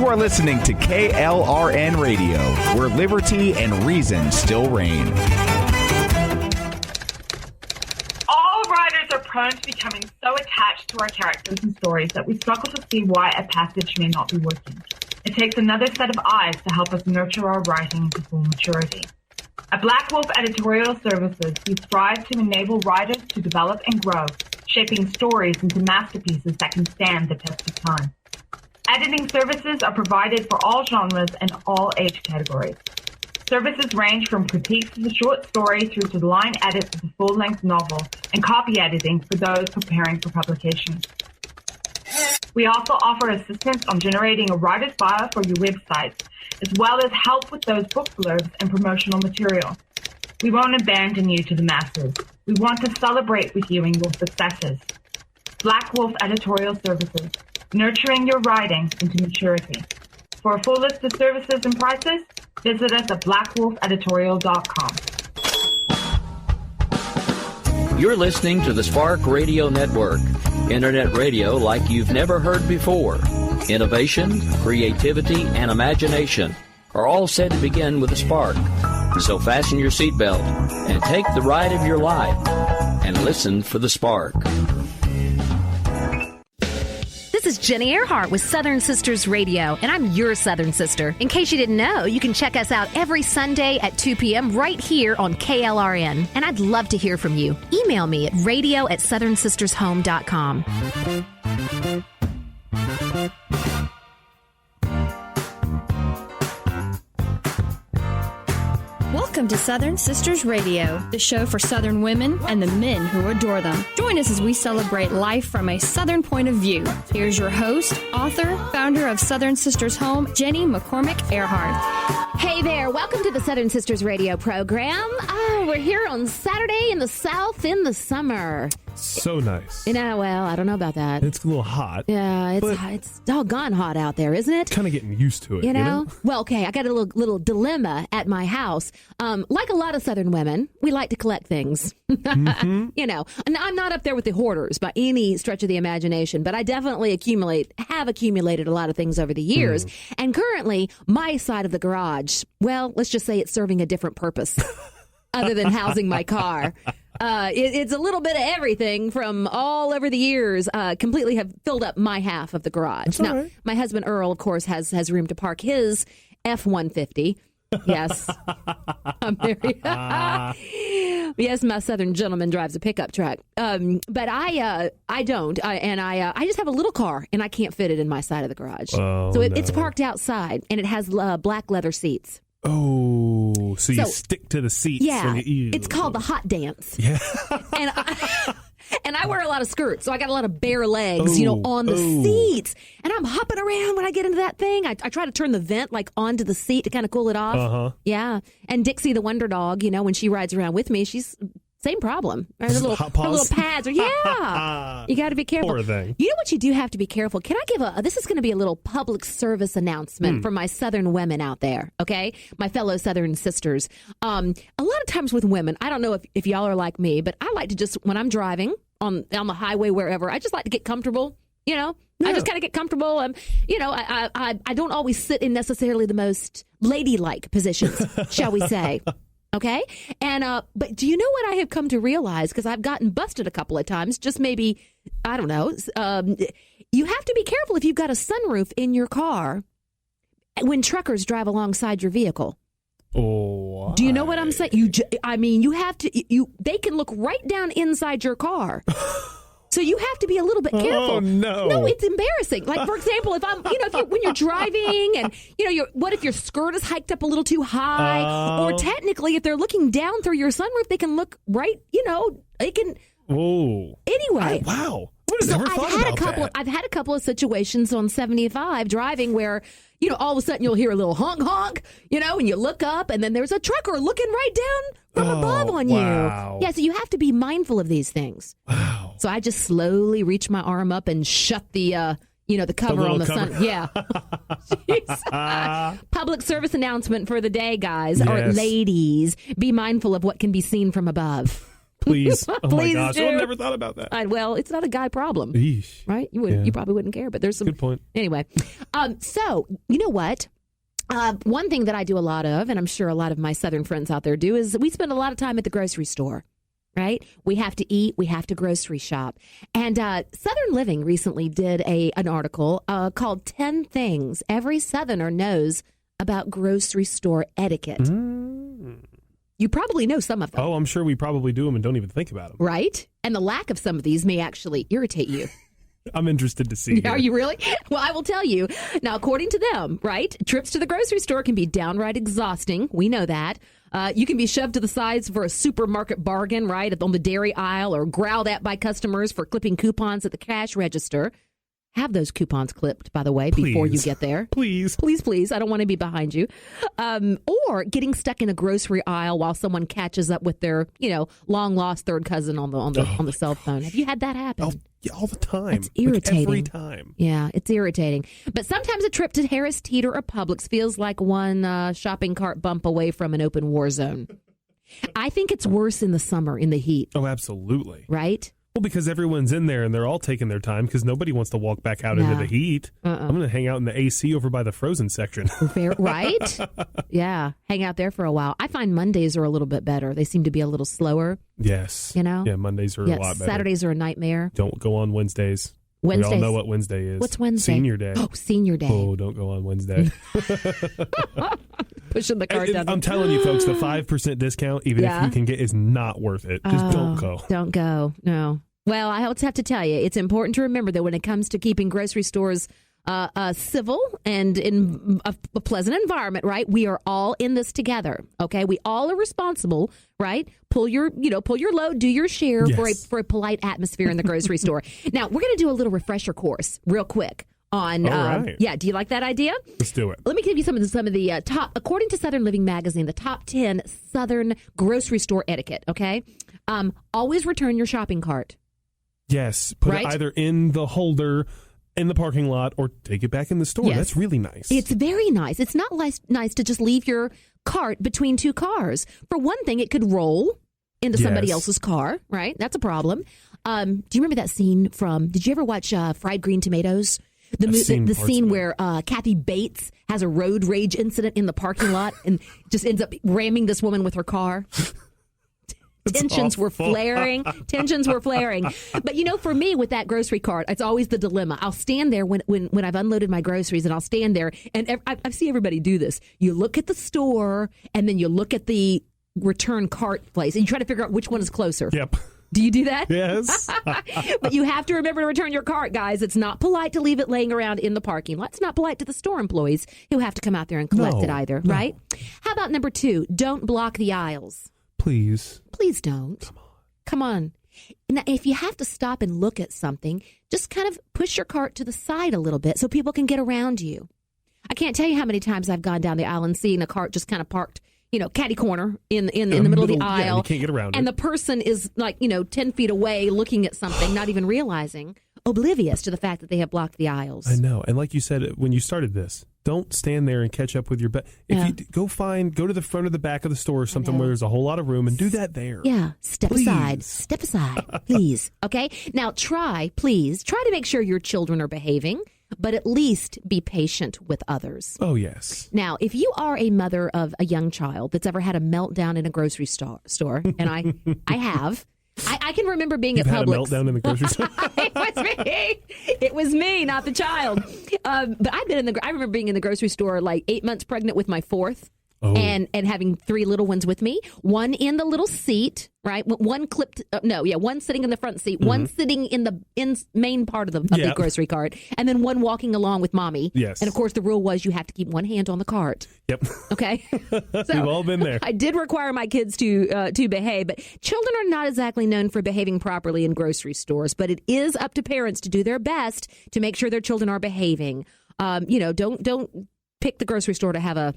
You are listening to KLRN Radio, where liberty and reason still reign. All writers are prone to becoming so attached to our characters and stories that we struggle to see why a passage may not be working. It takes another set of eyes to help us nurture our writing into full maturity. At Black Wolf Editorial Services, we strive to enable writers to develop and grow, shaping stories into masterpieces that can stand the test of time. Editing services are provided for all genres and all age categories. Services range from critiques of the short story through to line edits of the full-length novel and copy editing for those preparing for publication. We also offer assistance on generating a writer's bio for your websites, as well as help with those book blurbs and promotional material. We won't abandon you to the masses. We want to celebrate with you in your successes. Black Wolf Editorial Services, nurturing your writing into maturity. For a full list of services and prices, visit us at blackwolfeditorial.com. You're listening to the Spark Radio Network, internet radio like you've never heard before. Innovation, creativity, and imagination are all said to begin with a spark. So fasten your seatbelt and take the ride of your life and listen for the spark. This is Jenny Earhart with Southern Sisters Radio, and I'm your Southern Sister. In case you didn't know, you can check us out every Sunday at 2 p.m. right here on KLRN. And I'd love to hear from you. Email me at radio@southernsistershome.com. Welcome to Southern Sisters Radio, the show for Southern women and the men who adore them. Join us as we celebrate life from a Southern point of view. Here's your host, author, founder of Southern Sisters Home, Jenny McCormick Earhart. Hey there, welcome to the Southern Sisters Radio program. We're here on Saturday in the South in the summer. So nice. You know, well, I don't know about that. It's a little hot. Yeah, it's doggone hot out there, isn't it? Kind of getting used to it, you know? Well, okay, I got a little dilemma at my house. Like a lot of Southern women, we like to collect things. Mm-hmm. You know, and I'm not up there with the hoarders by any stretch of the imagination, but I definitely have accumulated a lot of things over the years. And currently, my side of the garage, well, let's just say it's serving a different purpose other than housing my car. It's a little bit of everything from all over the years, completely have filled up my half of the garage. Now, right. My husband Earl, of course, has room to park his F-150. Yes. I'm very yes, my Southern gentleman drives a pickup truck. But I don't. I just have a little car, and I can't fit it in my side of the garage. Oh, so it's parked outside, and it has black leather seats. Oh, so you stick to the seats. Yeah, when you, it's called the hot dance. Yeah. And I wear a lot of skirts, so I got a lot of bare legs, on the seats. And I'm hopping around when I get into that thing. I try to turn the vent, onto the seat to kind of cool it off. Uh-huh. Yeah. And Dixie, the Wonder Dog, when she rides around with me, she's same problem. Her little pads. Yeah. You got to be careful. Poor thing. You know what you do have to be careful? Can I give this is going to be a little public service announcement for my Southern women out there, okay? My fellow Southern sisters. A lot of times with women, I don't know if y'all are like me, but I like to just, when I'm driving on the highway, wherever, I just like to get comfortable, Yeah. I just kind of get comfortable. I don't always sit in necessarily the most ladylike positions, shall we say. Okay. And, but do you know what I have come to realize? Because I've gotten busted a couple of times, just maybe, I don't know. You have to be careful if you've got a sunroof in your car when truckers drive alongside your vehicle. Oh, do you know what I'm saying? You have to, they can look right down inside your car. So you have to be a little bit careful. Oh, no. No, it's embarrassing. Like, for example, if I'm, when you're driving and, what if your skirt is hiked up a little too high? Or technically, if they're looking down through your sunroof, they can look right, they can. Oh. Anyway. Wow. I've had a couple of situations on 75 driving where, all of a sudden you'll hear a little honk, honk, and you look up and then there's a trucker looking right down from above on you. Yeah, so you have to be mindful of these things. Wow. So I just slowly reach my arm up and shut the, the cover on the sun. Yeah. Public service announcement for the day, guys, or ladies. Be mindful of what can be seen from above. Please. Oh Please my gosh. do. I never thought about that. Well, it's not a guy problem, Eesh. right? You probably wouldn't care, but there's some. Good point. Anyway, so you know what? One thing that I do a lot of, and I'm sure a lot of my Southern friends out there do, is we spend a lot of time at the grocery store. Right? We have to eat. We have to grocery shop. And Southern Living recently did an article called 10 Things Every Southerner Knows About Grocery Store Etiquette. You probably know some of them. Oh, I'm sure we probably do them and don't even think about them. Right? And the lack of some of these may actually irritate you. I'm interested to see. Are you really? Well, I will tell you. Now, according to them, right, trips to the grocery store can be downright exhausting. We know that. You can be shoved to the sides for a supermarket bargain, right, on the dairy aisle, or growled at by customers for clipping coupons at the cash register. Have those coupons clipped, by the way, before you get there. Please. Please, please. I don't want to be behind you. Or getting stuck in a grocery aisle while someone catches up with their, long-lost third cousin on the cell phone. Have you had that happen? Oh, yeah, all the time. It's irritating. Every time. Yeah, it's irritating. But sometimes a trip to Harris Teeter or Publix feels like one shopping cart bump away from an open war zone. I think it's worse in the summer, in the heat. Oh, absolutely. Right? Well, because everyone's in there and they're all taking their time because nobody wants to walk back out into the heat. I'm going to hang out in the AC over by the frozen section. Right? Yeah. Hang out there for a while. I find Mondays are a little bit better. They seem to be a little slower. Yes. Yeah, Mondays are a lot better. Saturdays are a nightmare. Don't go on Wednesdays. Wednesdays. We all know what Wednesday is. What's Wednesday? Senior Day. Oh, Senior Day. Oh, don't go on Wednesday. Pushing the cart down. I'm telling you, folks, the 5% discount, even if you can get, is not worth it. Just don't go. Don't go. No. Well, I also have to tell you, it's important to remember that when it comes to keeping grocery stores civil and in a pleasant environment, right? We are all in this together. Okay, we all are responsible, right? Pull your load, do your share for a polite atmosphere in the grocery store. Now, we're going to do a little refresher course real quick on. Right. Do you like that idea? Let's do it. Let me give you some of the top, according to Southern Living magazine, the top 10 Southern grocery store etiquette. Okay, always return your shopping cart. Yes, put it either in the holder in the parking lot or take it back in the store. Yes. That's really nice. It's very nice. It's not nice to just leave your cart between two cars. For one thing, it could roll into somebody else's car, right? That's a problem. Do you remember that scene from, did you ever watch Fried Green Tomatoes? The scene where Kathy Bates has a road rage incident in the parking lot and just ends up ramming this woman with her car. Tensions were flaring. But, for me with that grocery cart, it's always the dilemma. I'll stand there when I've unloaded my groceries, and I'll stand there, and I see everybody do this. You look at the store, and then you look at the return cart place, and you try to figure out which one is closer. Yep. Do you do that? Yes. But you have to remember to return your cart, guys. It's not polite to leave it laying around in the parking lot. It's not polite to the store employees who have to come out there and collect it either, right? How about number 2? Don't block the aisles. Please. Please don't. Come on. Now, if you have to stop and look at something, just kind of push your cart to the side a little bit so people can get around you. I can't tell you how many times I've gone down the aisle and seen a cart just kind of parked, catty corner in the middle of the aisle. Yeah, you can't get around it. And the person is 10 feet away looking at something, not even realizing, oblivious to the fact that they have blocked the aisles. I know. And like you said, when you started this, don't stand there and catch up with your If you go to the front or the back of the store or something where there's a whole lot of room and do that there. Yeah. Step aside, please. Okay. Now try to make sure your children are behaving, but at least be patient with others. Oh, yes. Now, if you are a mother of a young child that's ever had a meltdown in a grocery store, and I have, I can remember being You've at had Publix. a meltdown in the grocery store? It was me, not the child. But I remember being in the grocery store like 8 months pregnant with my fourth. Oh. And having 3 little ones with me, one in the little seat, right? One one sitting in the front seat, one sitting in the main part of the grocery cart, and then one walking along with mommy. Yes. And of course, the rule was you have to keep one hand on the cart. Yep. Okay. So we've all been there. I did require my kids to behave, but children are not exactly known for behaving properly in grocery stores. But it is up to parents to do their best to make sure their children are behaving. Don't pick the grocery store to have a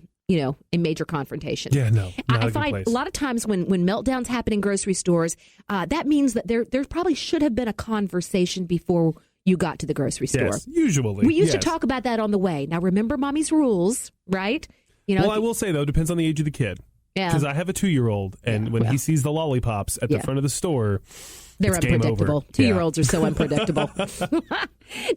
major confrontation. Yeah, no. I find a lot of times when meltdowns happen in grocery stores, that means that there probably should have been a conversation before you got to the grocery store. Yes, usually. We used to talk about that on the way. Now, remember mommy's rules, right? Well, I will say, though, depends on the age of the kid. Because I have a 2-year-old, and when he sees the lollipops at the front of the store, they're it's game unpredictable. over. 2-year-olds are so unpredictable.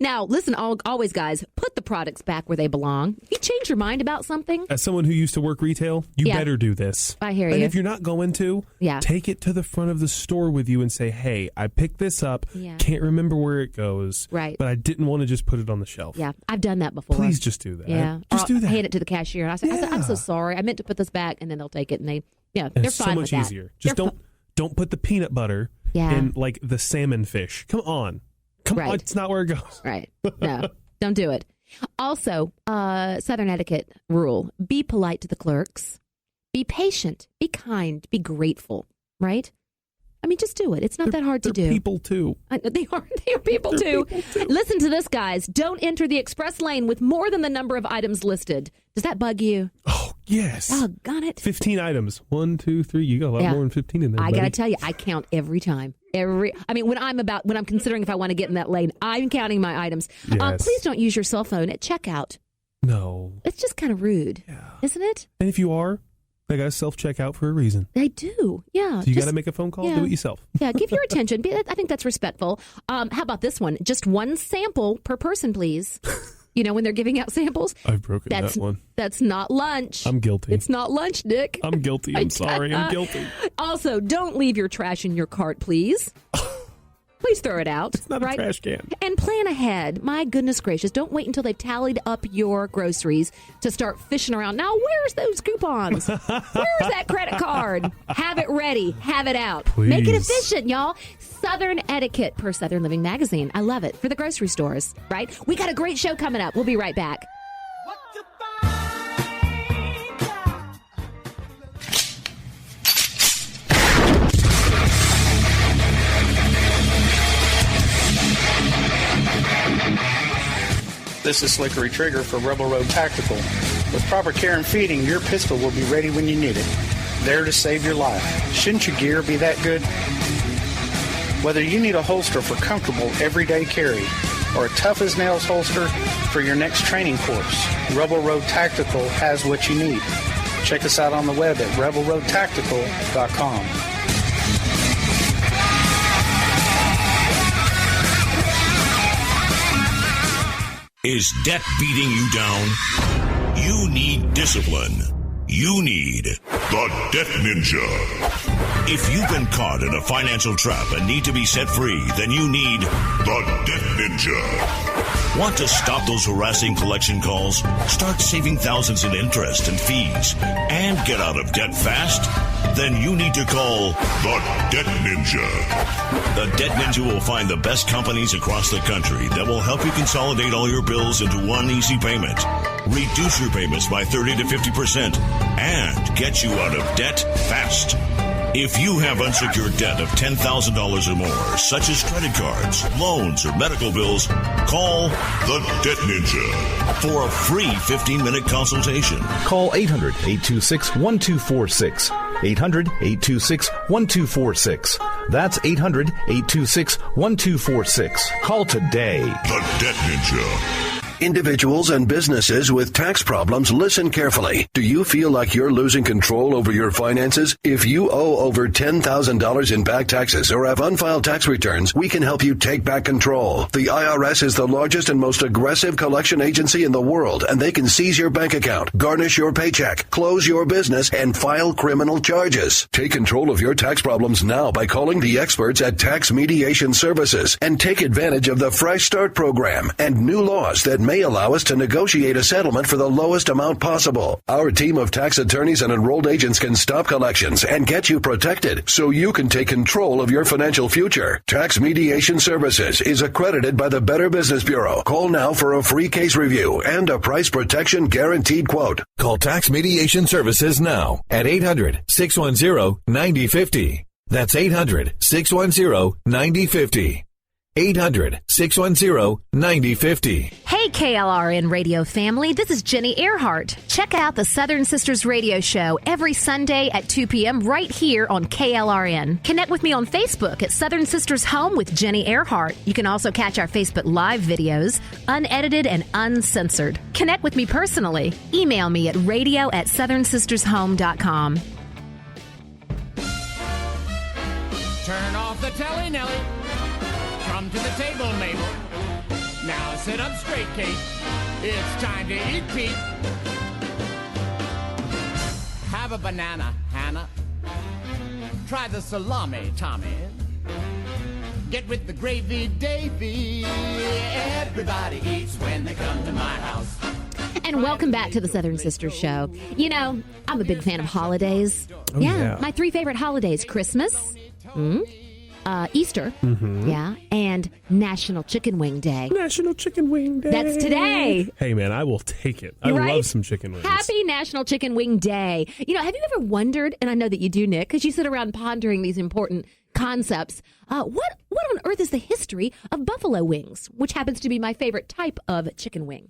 Now, listen, always, guys, put the products back where they belong. If you change your mind about something. As someone who used to work retail, you better do this. I hear you. And if you're not going to, take it to the front of the store with you and say, hey, I picked this up. Can't remember where it goes. Right. But I didn't want to just put it on the shelf. Yeah, I've done that before. Please just do that. Yeah. Just do that. Hand it to the cashier. And I said, I'm so sorry. I meant to put this back. And then they'll take it. And they're fine with that. It's so much easier. Just don't put the peanut butter in like the salmon fish. Come on. Come on. It's not where it goes. Right. No, don't do it. Also, Southern etiquette rule. Be polite to the clerks. Be patient. Be kind. Be grateful. Right? I mean, just do it. It's not that hard to do. People, too. They are people, too. Listen to this, guys. Don't enter the express lane with more than the number of items listed. Does that bug you? Oh, yes. Doggone it. 15 items. 1, 2, 3. You got a lot more than 15 in there, I got to tell you, I count every time. When I'm considering if I want to get in that lane, I'm counting my items. Yes. Please don't use your cell phone at checkout. No. It's just kind of rude, isn't it? And if you are, they got to self-checkout for a reason. They do, yeah. So you got to make a phone call, do it yourself. Yeah, give your attention. I think that's respectful. How about this one? Just one sample per person, please. When they're giving out samples. I've broken that one. That's not lunch. I'm guilty. It's not lunch, Nick. I'm guilty. I'm sorry. I'm guilty. Also, don't leave your trash in your cart, please. Please throw it out. It's not a trash can. And plan ahead. My goodness gracious. Don't wait until they've tallied up your groceries to start fishing around. Now, where's those coupons? Where's that credit card? Have it ready. Have it out. Please. Make it efficient, y'all. Southern etiquette per Southern Living Magazine. I love it. For the grocery stores, right? We got a great show coming up. We'll be right back. This is Slickery Trigger for Rebel Road Tactical. With proper care and feeding, your pistol will be ready when you need it. There to save your life. Shouldn't your gear be that good? Whether you need a holster for comfortable everyday carry or a tough-as-nails holster for your next training course, Rebel Road Tactical has what you need. Check us out on the web at rebelroadtactical.com. Is debt beating you down? You need discipline. You need the Debt Ninja. If you've been caught in a financial trap and need to be set free, then you need the Debt Ninja. Want to stop those harassing collection calls? Start saving thousands in interest and fees and get out of debt fast? Then you need to call the Debt Ninja. The Debt Ninja will find the best companies across the country that will help you consolidate all your bills into one easy payment, reduce your payments by 30 to 50%, and get you out of debt fast. If you have unsecured debt of $10,000 or more, such as credit cards, loans, or medical bills, call the Debt Ninja for a free 15-minute consultation. Call 800-826-1246. 800-826-1246. That's 800-826-1246. Call today. The Debt Ninja. Individuals and businesses with tax problems, listen carefully. Do you feel like you're losing control over your finances? If you owe over $10,000 in back taxes or have unfiled tax returns, we can help you take back control. The IRS is the largest and most aggressive collection agency in the world, and they can seize your bank account, garnish your paycheck, close your business, and file criminal charges. Take control of your tax problems now by calling the experts at Tax Mediation Services and take advantage of the Fresh Start program and new laws that may allow us to negotiate a settlement for the lowest amount possible. Our team of tax attorneys and enrolled agents can stop collections and get you protected so you can take control of your financial future. Tax Mediation Services is accredited by the Better Business Bureau. Call now for a free case review and a price protection guaranteed quote. Call Tax Mediation Services now at 800-610-9050. That's 800-610-9050. 800-610-9050. Hey, KLRN radio family, this is Jenny Earhart. Check out the Southern Sisters radio show every Sunday at 2 p.m. right here on KLRN. Connect with me on Facebook at Southern Sisters Home with Jenny Earhart. You can also catch our Facebook Live videos, unedited and uncensored. Connect with me personally. Email me at radio@southernsistershome.com. Locatelli, Nelly. Come to the table, Mabel. Now sit up straight, Kate. It's time to eat, Pete. Have a banana, Hannah. Try the salami, Tommy. Get with the gravy, Davy. Everybody eats when they come to my house. And welcome back to the Southern Sisters Show. You know, I'm a big fan of holidays. Oh, yeah. My 3 favorite holidays: Christmas, Easter, and National Chicken Wing Day. National Chicken Wing Day. That's today. Hey, man, I will take it. I love some chicken wings. Happy National Chicken Wing Day. You know, have you ever wondered, and I know that you do, Nick, because you sit around pondering these important concepts, what on earth is the history of buffalo wings, which happens to be my favorite type of chicken wing?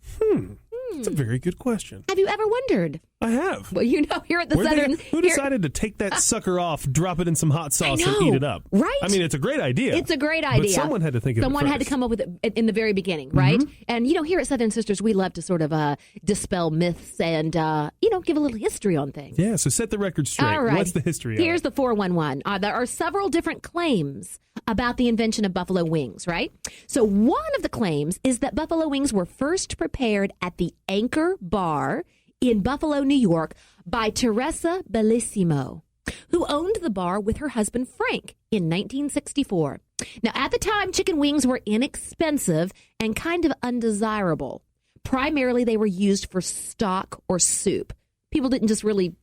That's a very good question. Have you ever wondered? I have. Well, you know, here at the Southern... Who decided to take that sucker off, drop it in some hot sauce, and eat it up? Right? I mean, it's a great idea. It's a great idea. But someone had to think of it Someone had to first. come up with it in the very beginning, right? And, you know, here at Southern Sisters, we love to sort of dispel myths and, give a little history on things. Yeah, so set the record straight. All right. What's the history Here's of it? the 411. There are several different claims about the invention of buffalo wings, right? So one of the claims is that buffalo wings were first prepared at the Anchor Bar in Buffalo, New York, by Teresa Bellissimo, who owned the bar with her husband Frank in 1964. Now, at the time, chicken wings were inexpensive and kind of undesirable. Primarily, they were used for stock or soup. People didn't just really,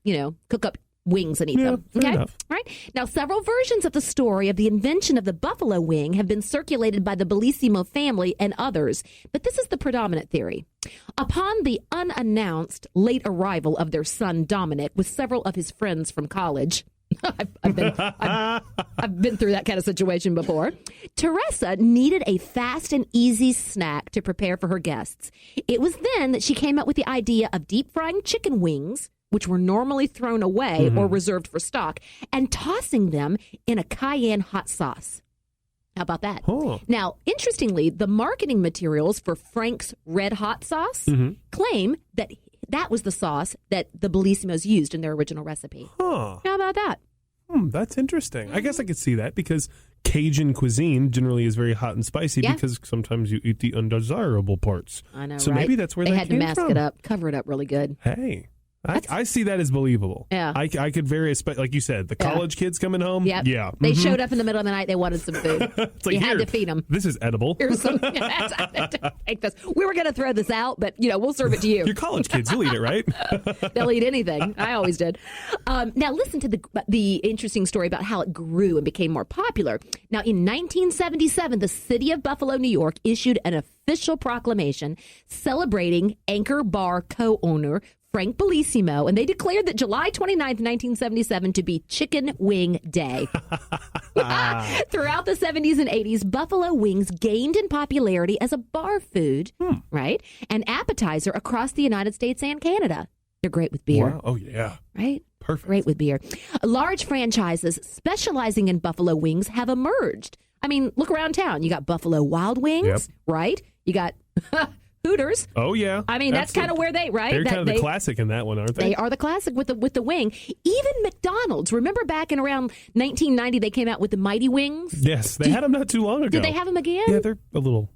cook up wings and eat them. Okay? enough. Right? Now, several versions of the story of the invention of the buffalo wing have been circulated by the Bellissimo family and others, but this is the predominant theory. Upon the unannounced late arrival of their son Dominic with several of his friends from college, I've been through that kind of situation before. Teresa needed a fast and easy snack to prepare for her guests. It was then that she came up with the idea of deep frying chicken wings, which were normally thrown away or reserved for stock, and tossing them in a cayenne hot sauce. How about that? Oh. Now, interestingly, the marketing materials for Frank's Red Hot Sauce claim that that was the sauce that the Bellissimos used in their original recipe. Huh. How about that? That's interesting. I guess I could see that because Cajun cuisine generally is very hot and spicy because sometimes you eat the undesirable parts. I know, so right? maybe that's where they that had to came mask from. it up, cover it up really good. Hey. I see that as believable. Yeah. I could like you said, the college kids coming home. Yep. Yeah. They showed up in the middle of the night. They wanted some food. It's like, you had to feed them. This is edible. Here's some. Take this. We were going to throw this out, but we'll serve it to you. You're college kids. You'll eat it, right? They'll eat anything. I always did. Now listen to the interesting story about how it grew and became more popular. Now in 1977, the city of Buffalo, New York, issued an official proclamation celebrating Anchor Bar co-owner Frank Bellissimo, and they declared that July 29th, 1977 to be Chicken Wing Day. Throughout the 70s and 80s, buffalo wings gained in popularity as a bar food, right? An appetizer across the United States and Canada. They're great with beer. Wow. Oh, yeah. Right? Perfect. Great with beer. Large franchises specializing in buffalo wings have emerged. I mean, look around town. You got Buffalo Wild Wings, right? You got Hooters. Oh, yeah. I mean, that's kind of where They're right? kind of the classic in that one, aren't they? They are the classic with the wing. Even McDonald's. Remember back in around 1990, they came out with the Mighty Wings? Yes, they had them not too long ago. Did they have them again? Yeah, they're a little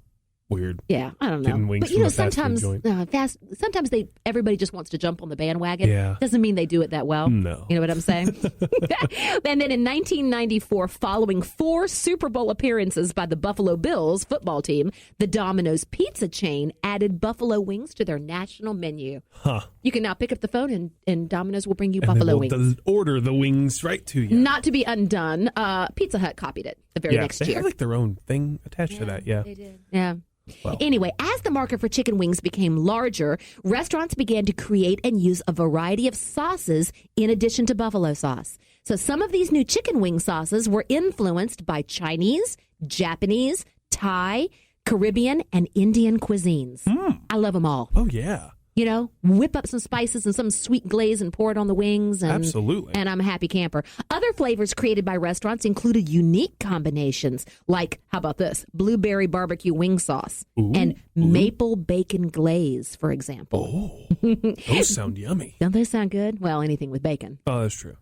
weird. Yeah, I don't know. Getting wings But from a fast food sometimes joint. sometimes everybody just wants to jump on the bandwagon. Yeah. Doesn't mean they do it that well. No. You know what I'm saying? And then in 1994, following 4 Super Bowl appearances by the Buffalo Bills football team, the Domino's pizza chain added buffalo wings to their national menu. Huh. You can now pick up the phone and Domino's will bring you And buffalo they will wings. order the wings right to you. Not to be undone, Pizza Hut copied it the very next they year. have like their own thing attached to that. Yeah. They did. Yeah. Well. Anyway, as the market for chicken wings became larger, restaurants began to create and use a variety of sauces in addition to buffalo sauce. So some of these new chicken wing sauces were influenced by Chinese, Japanese, Thai, Caribbean, and Indian cuisines. I love them all. Oh, yeah. whip up some spices and some sweet glaze and pour it on the wings. And, absolutely. And I'm a happy camper. Other flavors created by restaurants included unique combinations like, how about this? Blueberry barbecue wing sauce and maple bacon glaze, for example. Oh, those sound yummy. Don't they sound good? Well, anything with bacon. Oh, that's true.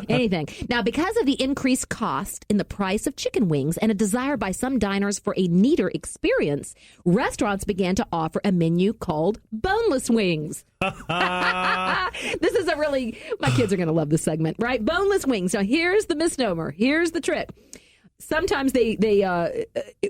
Anything. Now, because of the increased cost in the price of chicken wings and a desire by some diners for a neater experience, restaurants began to offer a menu called boneless wings. This is my kids are going to love this segment, right? Boneless wings. Now, here's the misnomer. Here's the trick. Sometimes this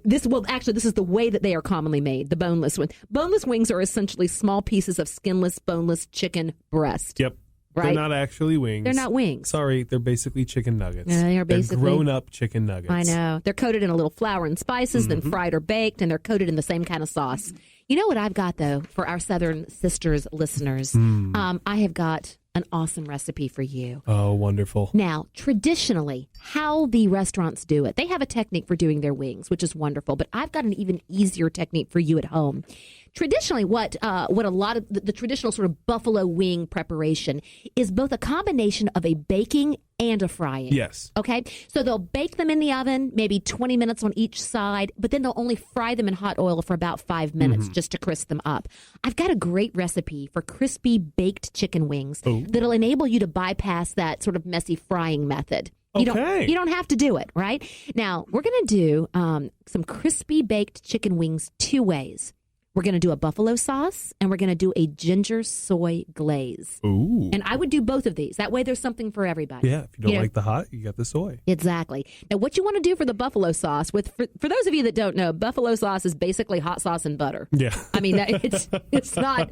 is the way that they are commonly made, the boneless one. Boneless wings are essentially small pieces of skinless, boneless chicken breast. Yep. Right? They're not actually wings. They're not wings. Sorry, they're basically chicken nuggets. Yeah, they are basically they're grown-up chicken nuggets. I know. They're coated in a little flour and spices, then fried or baked, and they're coated in the same kind of sauce. You know what I've got, though, for our Southern Sisters listeners? I have got an awesome recipe for you. Oh, wonderful. Now, traditionally, how the restaurants do it, they have a technique for doing their wings, which is wonderful, but I've got an even easier technique for you at home. Traditionally, what a lot of the traditional sort of buffalo wing preparation is both a combination of a baking and a frying. Yes. Okay? So they'll bake them in the oven, maybe 20 minutes on each side, but then they'll only fry them in hot oil for about 5 minutes just to crisp them up. I've got a great recipe for crispy baked chicken wings that'll enable you to bypass that sort of messy frying method. You don't have to do it, right? Now, we're going to do some crispy baked chicken wings 2 ways. We're going to do a buffalo sauce, and we're going to do a ginger-soy glaze. Ooh. And I would do both of these. That way there's something for everybody. Yeah, if you don't like the hot, you got the soy. Exactly. Now, what you want to do for the buffalo sauce, for those of you that don't know, buffalo sauce is basically hot sauce and butter. Yeah. I mean, it's not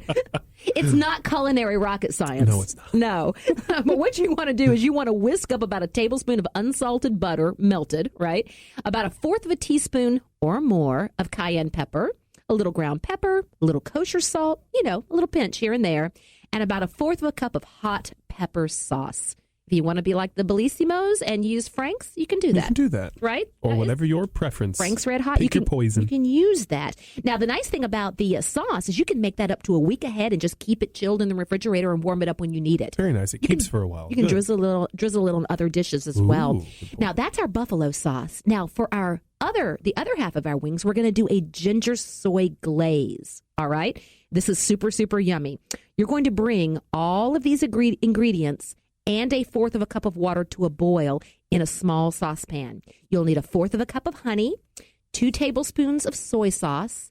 culinary rocket science. No, it's not. No. But what you want to do is you want to whisk up about a tablespoon of unsalted butter, melted, right? About 1/4 teaspoon or more of cayenne pepper, a little ground pepper, a little kosher salt, a little pinch here and there, and about 1/4 cup of hot pepper sauce. If you want to be like the Bellissimos and use Frank's, you can do that. You can do that. Right? Or whatever your preference. Frank's Red Hot. Pick your poison. You can use that. Now, the nice thing about the sauce is you can make that up to a week ahead and just keep it chilled in the refrigerator and warm it up when you need it. Very nice. It keeps for a while. You can drizzle a little on other dishes as well. Now, that's our buffalo sauce. Now, for the other half of our wings, we're going to do a ginger-soy glaze. All right? This is super, super yummy. You're going to bring all of these ingredients and 1/4 cup of water to a boil in a small saucepan. You'll need 1/4 cup of honey, 2 tablespoons of soy sauce,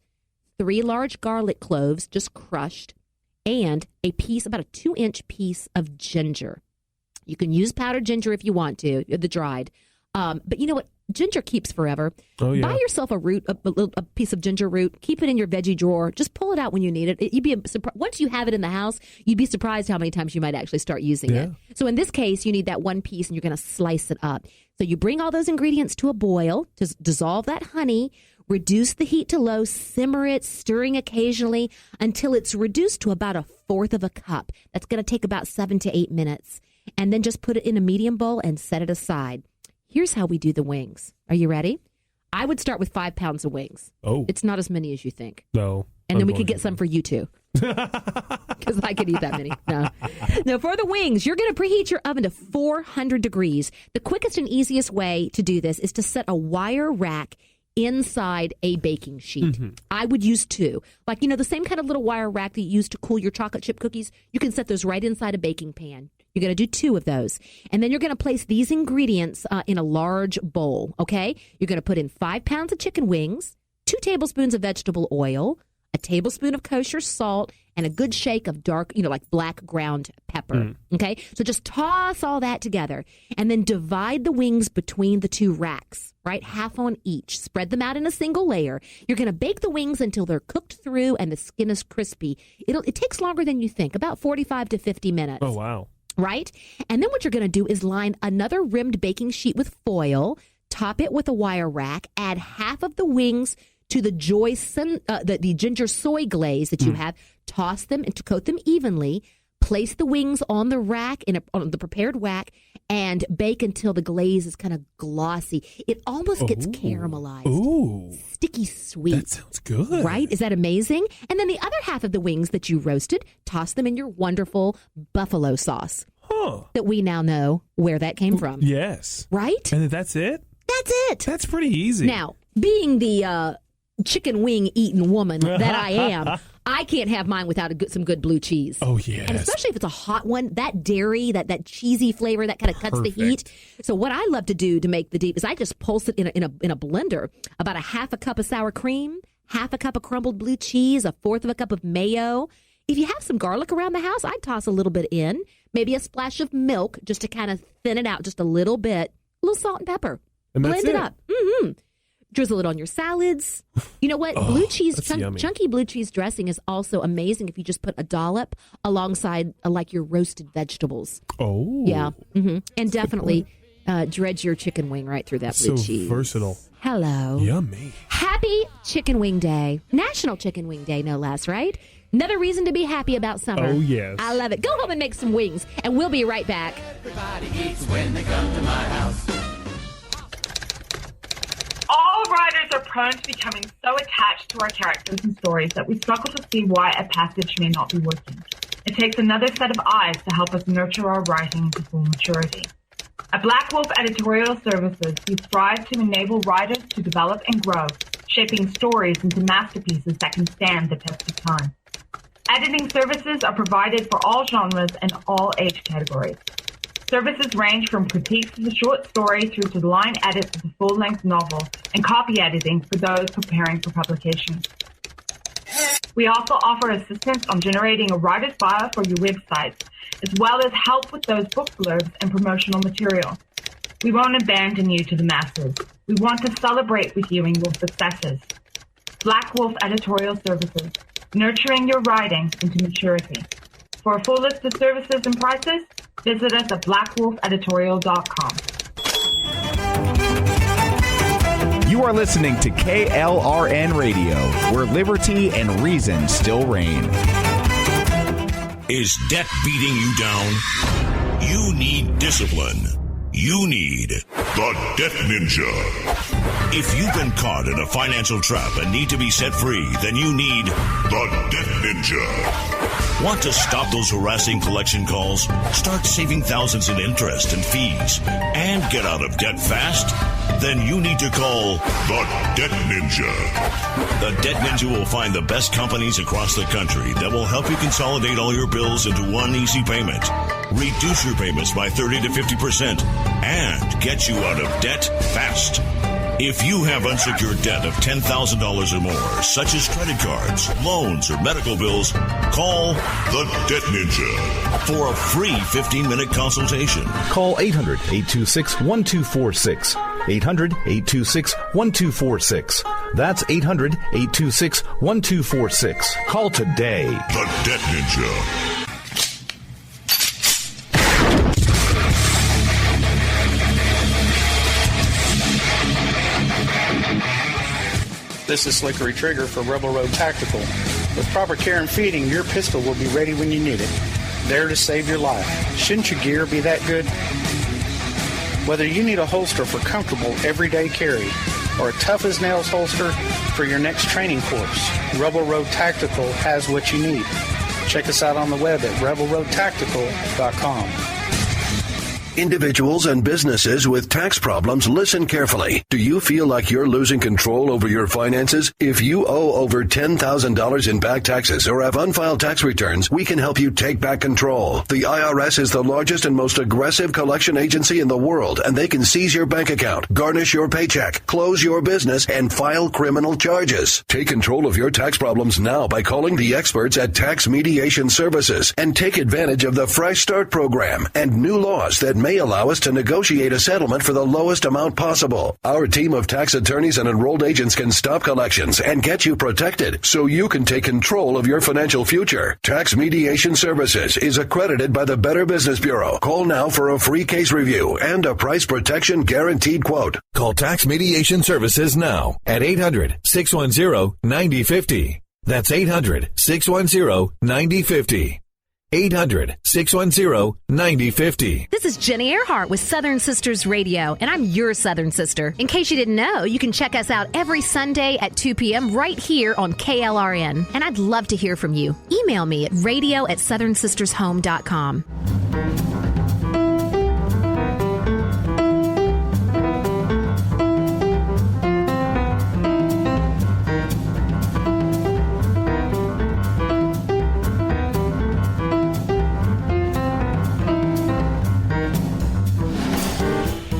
3 large garlic cloves just crushed, and about a 2-inch piece of ginger. You can use powdered ginger if you want to, the dried. But you know what? Ginger keeps forever. Oh, yeah. Buy yourself a piece of ginger root. Keep it in your veggie drawer. Just pull it out when you need it. You'd be once you have it in the house, you'd be surprised how many times you might actually start using it. So in this case, you need that one piece, and you're going to slice it up. So you bring all those ingredients to a boil. Just dissolve that honey. Reduce the heat to low. Simmer it, stirring occasionally until it's reduced to about 1/4 cup. That's going to take about 7 to 8 minutes. And then just put it in a medium bowl and set it aside. Here's how we do the wings. Are you ready? I would start with 5 pounds of wings. Oh. It's not as many as you think. No. And then we could get some for you, too. Because I could eat that many. No. Now, for the wings, you're going to preheat your oven to 400 degrees. The quickest and easiest way to do this is to set a wire rack inside a baking sheet. I would use 2. Like, the same kind of little wire rack that you use to cool your chocolate chip cookies. You can set those right inside a baking pan. You're going to do 2 of those. And then you're going to place these ingredients in a large bowl, okay? You're going to put in 5 pounds of chicken wings, 2 tablespoons of vegetable oil, a tablespoon of kosher salt, and a good shake of dark, like black ground pepper, okay? So just toss all that together and then divide the wings between the 2 racks, right? Half on each. Spread them out in a single layer. You're going to bake the wings until they're cooked through and the skin is crispy. It takes longer than you think, about 45 to 50 minutes. Oh, wow. Right? And then what you're going to do is line another rimmed baking sheet with foil, top it with a wire rack, add half of the wings to the ginger-soy glaze that you have, toss them and to coat them evenly, Place the wings on the rack, on the prepared whack, and bake until the glaze is kind of glossy. It almost gets caramelized. Ooh. Sticky sweet. That sounds good. Right? Is that amazing? And then the other half of the wings that you roasted, toss them in your wonderful buffalo sauce. That we now know where that came from. Yes. Right? And that's it? That's it. That's pretty easy. Now, being the chicken wing eating woman that I am, I can't have mine without some good blue cheese. Oh, yes. And especially if it's a hot one, that dairy, that cheesy flavor, that kind of cuts the heat. So what I love to do to make the deep is I just pulse it in a blender, about a half a cup of sour cream, half a cup of crumbled blue cheese, a fourth of a cup of mayo. If you have some garlic around the house, I'd toss a little bit in, maybe a splash of milk just to kind of thin it out just a little bit, a little salt and pepper. And blend it up. Mm-hmm. Drizzle it on your salads. You know what? Blue cheese, chunky blue cheese dressing is also amazing if you just put a dollop alongside like your roasted vegetables. Oh. Yeah. Mm-hmm. And definitely dredge your chicken wing right through that blue cheese. So versatile. Hello. Yummy. Happy Chicken Wing Day. National Chicken Wing Day, no less, right? Another reason to be happy about summer. Oh, yes. I love it. Go home and make some wings, and we'll be right back. Everybody eats when they come to my house. All writers are prone to becoming so attached to our characters and stories that we struggle to see why a passage may not be working. It takes another set of eyes to help us nurture our writing to full maturity. At Black Wolf Editorial Services, we strive to enable writers to develop and grow, shaping stories into masterpieces that can stand the test of time. Editing services are provided for all genres and all age categories. Services range from critiques of the short story through to line edits of the full-length novel and copy editing for those preparing for publication. We also offer assistance on generating a writer's bio for your websites, as well as help with those book blurbs and promotional material. We won't abandon you to the masses. We want to celebrate with you in your successes. Black Wolf Editorial Services, nurturing your writing into maturity. For a full list of services and prices, visit us at blackwolfeditorial.com. You are listening to KLRN Radio, where liberty and reason still reign. Is debt beating you down? You need discipline. You need the Debt Ninja. If you've been caught in a financial trap and need to be set free, then you need the Debt Ninja. Want to stop those harassing collection calls? Start saving thousands in interest and fees and get out of debt fast? Then you need to call the Debt Ninja. The Debt Ninja will find the best companies across the country that will help you consolidate all your bills into one easy payment, reduce your payments by 30 to 50%, and get you out of debt fast. If you have unsecured debt of $10,000 or more, such as credit cards, loans, or medical bills, call the Debt Ninja for a free 15-minute consultation. Call 800-826-1246. 800-826-1246. That's 800-826-1246. Call today. The Debt Ninja. This is Slickery Trigger for Rebel Road Tactical. With proper care and feeding, your pistol will be ready when you need it, there to save your life. Shouldn't your gear be that good? Whether you need a holster for comfortable everyday carry or a tough-as-nails holster for your next training course, Rebel Road Tactical has what you need. Check us out on the web at rebelroadtactical.com. Individuals and businesses with tax problems, listen carefully. Do you feel like you're losing control over your finances? If you owe over $10,000 in back taxes or have unfiled tax returns, we can help you take back control. The IRS is the largest and most aggressive collection agency in the world, and they can seize your bank account, garnish your paycheck, close your business, and file criminal charges. Take control of your tax problems now by calling the experts at Tax Mediation Services and take advantage of the Fresh Start program and new laws that may allow us to negotiate a settlement for the lowest amount possible. Our team of tax attorneys and enrolled agents can stop collections and get you protected so you can take control of your financial future. Tax Mediation Services is accredited by the Better Business Bureau. Call now for a free case review and a price protection guaranteed quote. Call Tax Mediation Services now at 800-610-9050. That's 800-610-9050. 800-610-9050. This is Jenny Earhart with Southern Sisters Radio, and I'm your Southern sister. In case you didn't know, you can check us out every Sunday at 2 p.m. right here on KLRN. And I'd love to hear from you. Email me at radio@southernsistershome.com.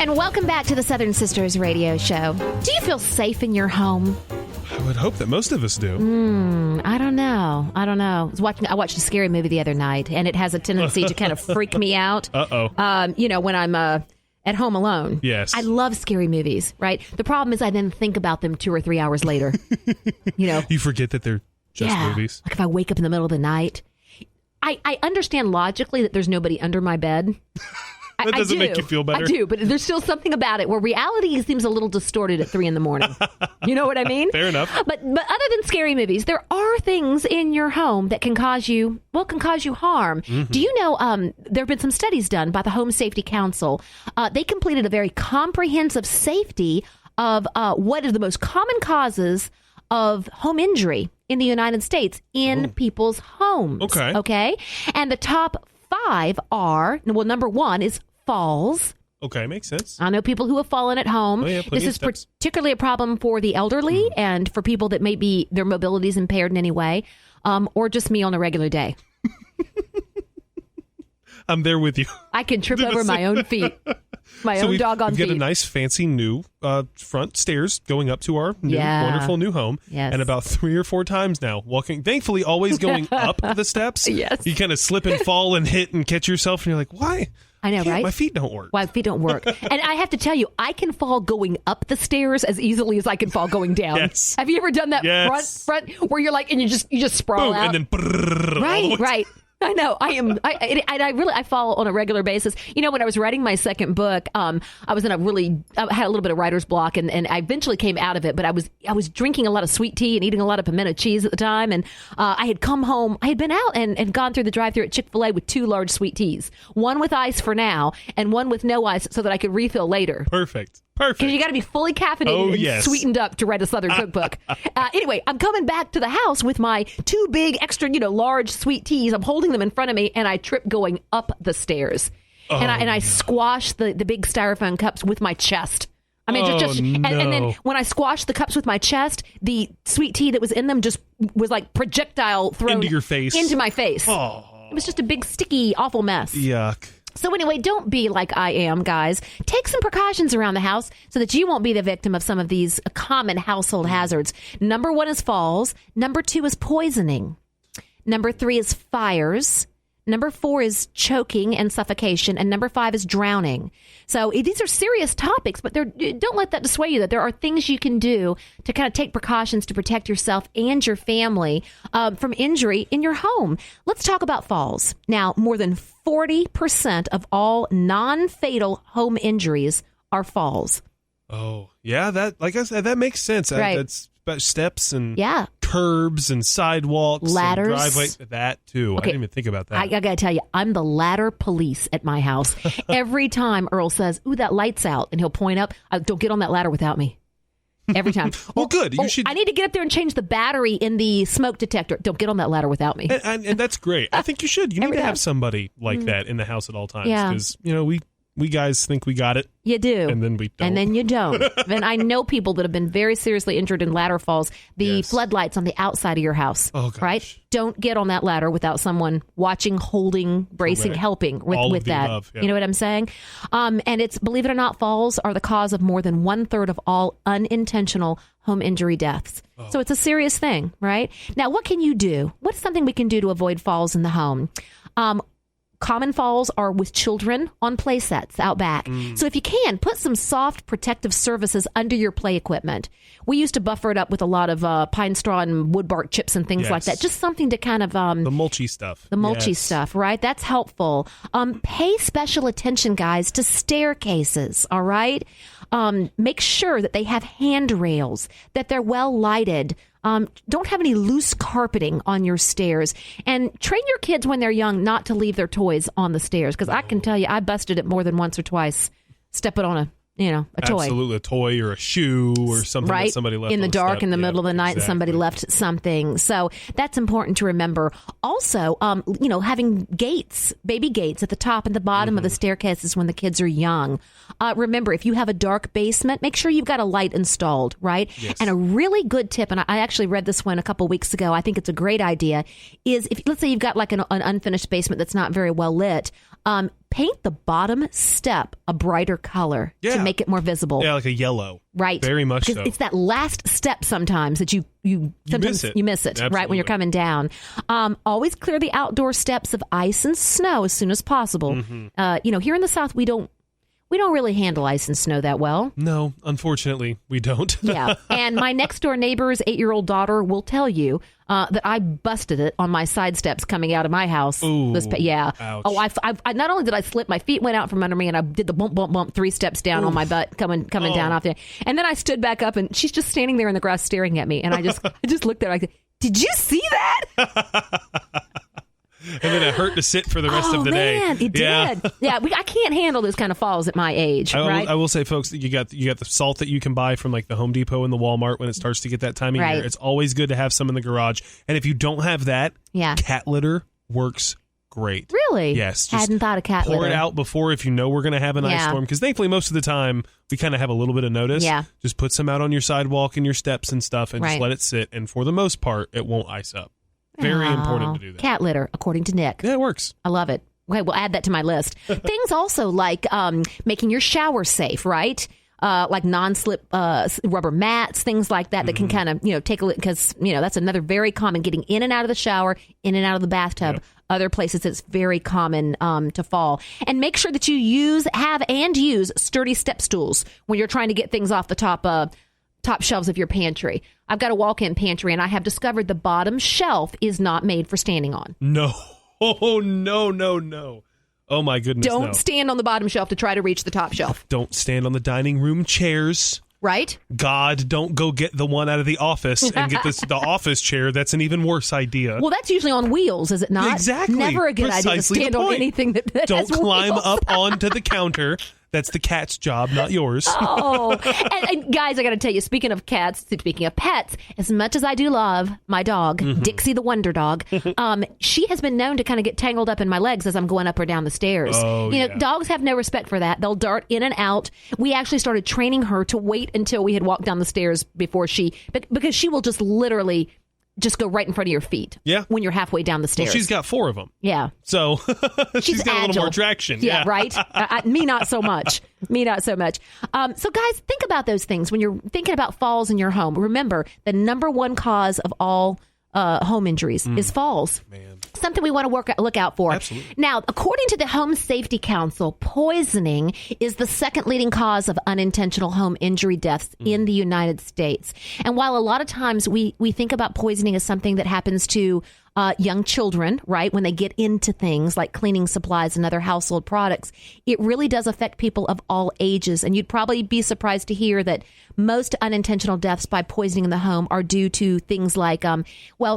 Welcome back to the Southern Sisters Radio Show. Do you feel safe in your home? I would hope that most of us do. I don't know. I watched a scary movie the other night, and it has a tendency to kind of freak me out. When I'm at home alone. Yes. I love scary movies, right? The problem is I then think about them 2 or 3 hours later. You forget that they're just movies. Like if I wake up in the middle of the night. I understand logically that there's nobody under my bed. That doesn't make you feel better. I do, but there's still something about it where reality seems a little distorted at 3 a.m. You know what I mean? Fair enough. But other than scary movies, there are things in your home that can cause you harm. Mm-hmm. Do you know there have been some studies done by the Home Safety Council? They completed a very comprehensive safety of what are the most common causes of home injury in the United States in people's homes. Okay. And the top 5 are, number 1 is falls. Okay, makes sense. I know people who have fallen at home. This is particularly a problem for the elderly and for people that maybe their mobility is impaired in any way, or just me on a regular day. I'm there with you. I can trip over my own feet. My own doggone feet. We've got a nice fancy new front stairs going up to our wonderful new home. Yes. And about 3 or 4 times now, walking, thankfully always going up the steps. Yes. You kind of slip and fall and hit and catch yourself, and you're like, why? I know, right? My feet don't work. My feet don't work. And I have to tell you, I can fall going up the stairs as easily as I can fall going down. Yes. Have you ever done that front where you're like, and you just sprawl out? And then right. I know. I fall on a regular basis. When I was writing my second book, I had a little bit of writer's block, and I eventually came out of it. But I was drinking a lot of sweet tea and eating a lot of pimento cheese at the time, and I had come home. I had been out and gone through the drive-thru at Chick-fil-A with 2 large sweet teas, one with ice for now, and one with no ice, so that I could refill later. Perfect. Because you got to be fully caffeinated and sweetened up to write a Southern cookbook. Anyway, I'm coming back to the house with my 2 big, extra, large sweet teas. I'm holding them in front of me, and I trip going up the stairs. And I squash the big styrofoam cups with my chest. I mean, and then when I squashed the cups with my chest, the sweet tea that was in them just was like projectile thrown into your face. Into my face. Oh. It was just a big, sticky, awful mess. Yuck. So anyway, don't be like I am, guys. Take some precautions around the house so that you won't be the victim of some of these common household hazards. Number 1 is falls. Number 2 is poisoning. Number 3 is fires. Number 4 is choking and suffocation. And number 5 is drowning. So these are serious topics, but don't let that dissuade you that there are things you can do to kind of take precautions to protect yourself and your family from injury in your home. Let's talk about falls. Now, more than 40% of all non-fatal home injuries are falls. Oh, yeah. That, like I said, that makes sense. Right. That's about steps and yeah. curbs and sidewalks, ladders, and driveways. That too. Okay. I didn't even think about that. I got to tell you, I'm the ladder police at my house. Every time Earl says, "Ooh, that light's out," and he'll point up, don't get on that ladder without me. Every time. Well, good. You should. I need to get up there and change the battery in the smoke detector. Don't get on that ladder without me. And that's great. I think you should. You need to have somebody like that in the house at all times. Yeah. Because, we guys think we got it. You do. And then we don't. And then you don't. And I know people that have been very seriously injured in ladder falls. The floodlights on the outside of your house. Oh, gosh. Right? Don't get on that ladder without someone watching, holding, bracing, helping with that. Above, yeah. You know what I'm saying? And it's, believe it or not, falls are the cause of more than 1/3 of all unintentional home injury deaths. Oh. So it's a serious thing, right? Now, what can you do? What's something we can do to avoid falls in the home? Common falls are with children on play sets out back. So if you can, put some soft protective surfaces under your play equipment. We used to buffer it up with a lot of pine straw and wood bark chips and things like that. Just something to kind of... the mulchy stuff. The mulchy stuff, right? That's helpful. Pay special attention, guys, to staircases, all right? Make sure that they have handrails, that they're well lighted. Don't have any loose carpeting on your stairs. And train your kids when they're young not to leave their toys on the stairs. Because I can tell you, I busted it more than once or twice, stepping on a toy. Absolutely, a toy or a shoe or something that somebody left in the on dark step. in the middle of the night, exactly. and somebody left something. So that's important to remember. Also, having gates, baby gates at the top and the bottom of the staircases when the kids are young. Remember, if you have a dark basement, make sure you've got a light installed, right? Yes. And a really good tip, and I actually read this one a couple weeks ago, I think it's a great idea, is if let's say you've got like an unfinished basement that's not very well lit, paint the bottom step a brighter color to make it more visible. Yeah, like a yellow. Right. Very much so. It's that last step sometimes that you miss it, Absolutely. right, when you're coming down. Always clear the outdoor steps of ice and snow as soon as possible. Here in the South, we don't really handle ice and snow that well. No, unfortunately, we don't. Yeah. And my next door neighbor's 8-year-old daughter will tell you that I busted it on my side steps coming out of my house. Ooh, yeah. Ouch. Oh, I not only did I slip, my feet went out from under me, and I did the bump, bump, bump 3 steps down on my butt coming down off there. And then I stood back up, and she's just standing there in the grass staring at me. And I just looked at her like, did you see that? And then it hurt to sit for the rest of the day. Man, it did. Yeah, I can't handle those kind of falls at my age, right? I will say, folks, that you got the salt that you can buy from like the Home Depot and the Walmart when it starts to get that time of year. It's always good to have some in the garage. And if you don't have that, cat litter works great. Really? Yes. Hadn't thought of cat litter. Pour it out before if you know we're going to have an ice storm. Because thankfully, most of the time, we kind of have a little bit of notice. Yeah. Just put some out on your sidewalk and your steps and stuff and just let it sit. And for the most part, it won't ice up. Very important to do that. Cat litter, according to Nick. Yeah, it works. I love it. Okay, we'll add that to my list. Things also like making your shower safe, right? Like non-slip rubber mats, things like that can kind of, take a look, because, that's another very common, getting in and out of the shower, in and out of the bathtub. Yep. Other places it's very common to fall. And make sure that you use sturdy step stools when you're trying to get things off the top shelves of your pantry. I've got a walk-in pantry, and I have discovered the bottom shelf is not made for standing on. No. Oh, no. Oh, my goodness, Don't stand on the bottom shelf to try to reach the top shelf. Don't stand on the dining room chairs. Right? God, don't go get the one out of the office and get the office chair. That's an even worse idea. Well, that's usually on wheels, is it not? Exactly. Never a good idea to stand on anything that don't has climb wheels. up onto the counter. That's the cat's job, not yours. Oh, and guys, I got to tell you, speaking of cats, speaking of pets, as much as I do love my dog, Dixie the Wonder Dog, she has been known to kind of get tangled up in my legs as I'm going up or down the stairs. Oh, Dogs have no respect for that. They'll dart in and out. We actually started training her to wait until we had walked down the stairs before because she will just literally just go right in front of your feet when you're halfway down the stairs. Well, she's got 4 of them. Yeah. So she's got a little more traction. Yeah, right? Me, not so much. So, guys, think about those things when you're thinking about falls in your home. Remember, the number one cause of all home injuries is falls. Man. Something we want to look out for. Absolutely. Now, according to the Home Safety Council, poisoning is the second leading cause of unintentional home injury deaths in the United States. And while a lot of times we think about poisoning as something that happens to young children, right, when they get into things like cleaning supplies and other household products, it really does affect people of all ages. And you'd probably be surprised to hear that most unintentional deaths by poisoning in the home are due to things like,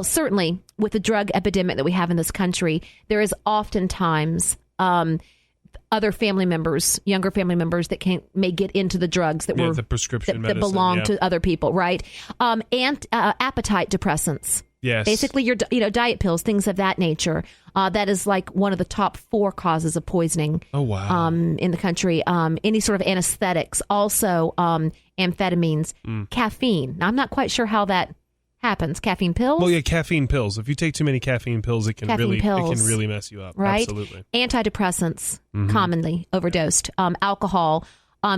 certainly with the drug epidemic that we have in this country, there is oftentimes other family members, younger family members that may get into the drugs that were the prescription that belong to other people, right? And appetite depressants. Yes. Basically, your diet pills, things of that nature. That is like one of the top 4 causes of poisoning. Oh, wow. In the country. Any sort of anesthetics, also amphetamines, caffeine. Now, I'm not quite sure how that happens. Caffeine pills? Well, yeah, caffeine pills. If you take too many caffeine pills, it can really mess you up. Right? Absolutely. Antidepressants, commonly overdosed. Alcohol,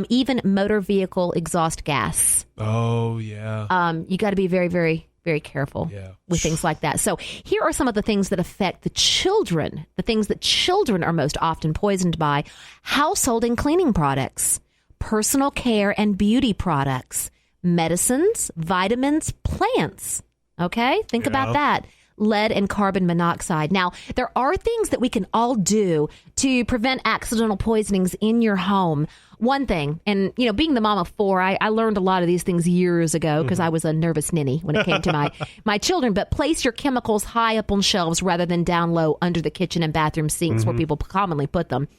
even motor vehicle exhaust gas. Oh, yeah. You got to be very, very, very careful with things like that. So here are some of the things that affect the children, the things that children are most often poisoned by: household and cleaning products, personal care and beauty products, medicines, vitamins, plants. Okay? Think about that. lead and carbon monoxide. Now, there are things that we can all do to prevent accidental poisonings in your home. One thing, and being the mom of 4, I learned a lot of these things years ago because I was a nervous ninny when it came to my children. But place your chemicals high up on shelves rather than down low under the kitchen and bathroom sinks where people commonly put them.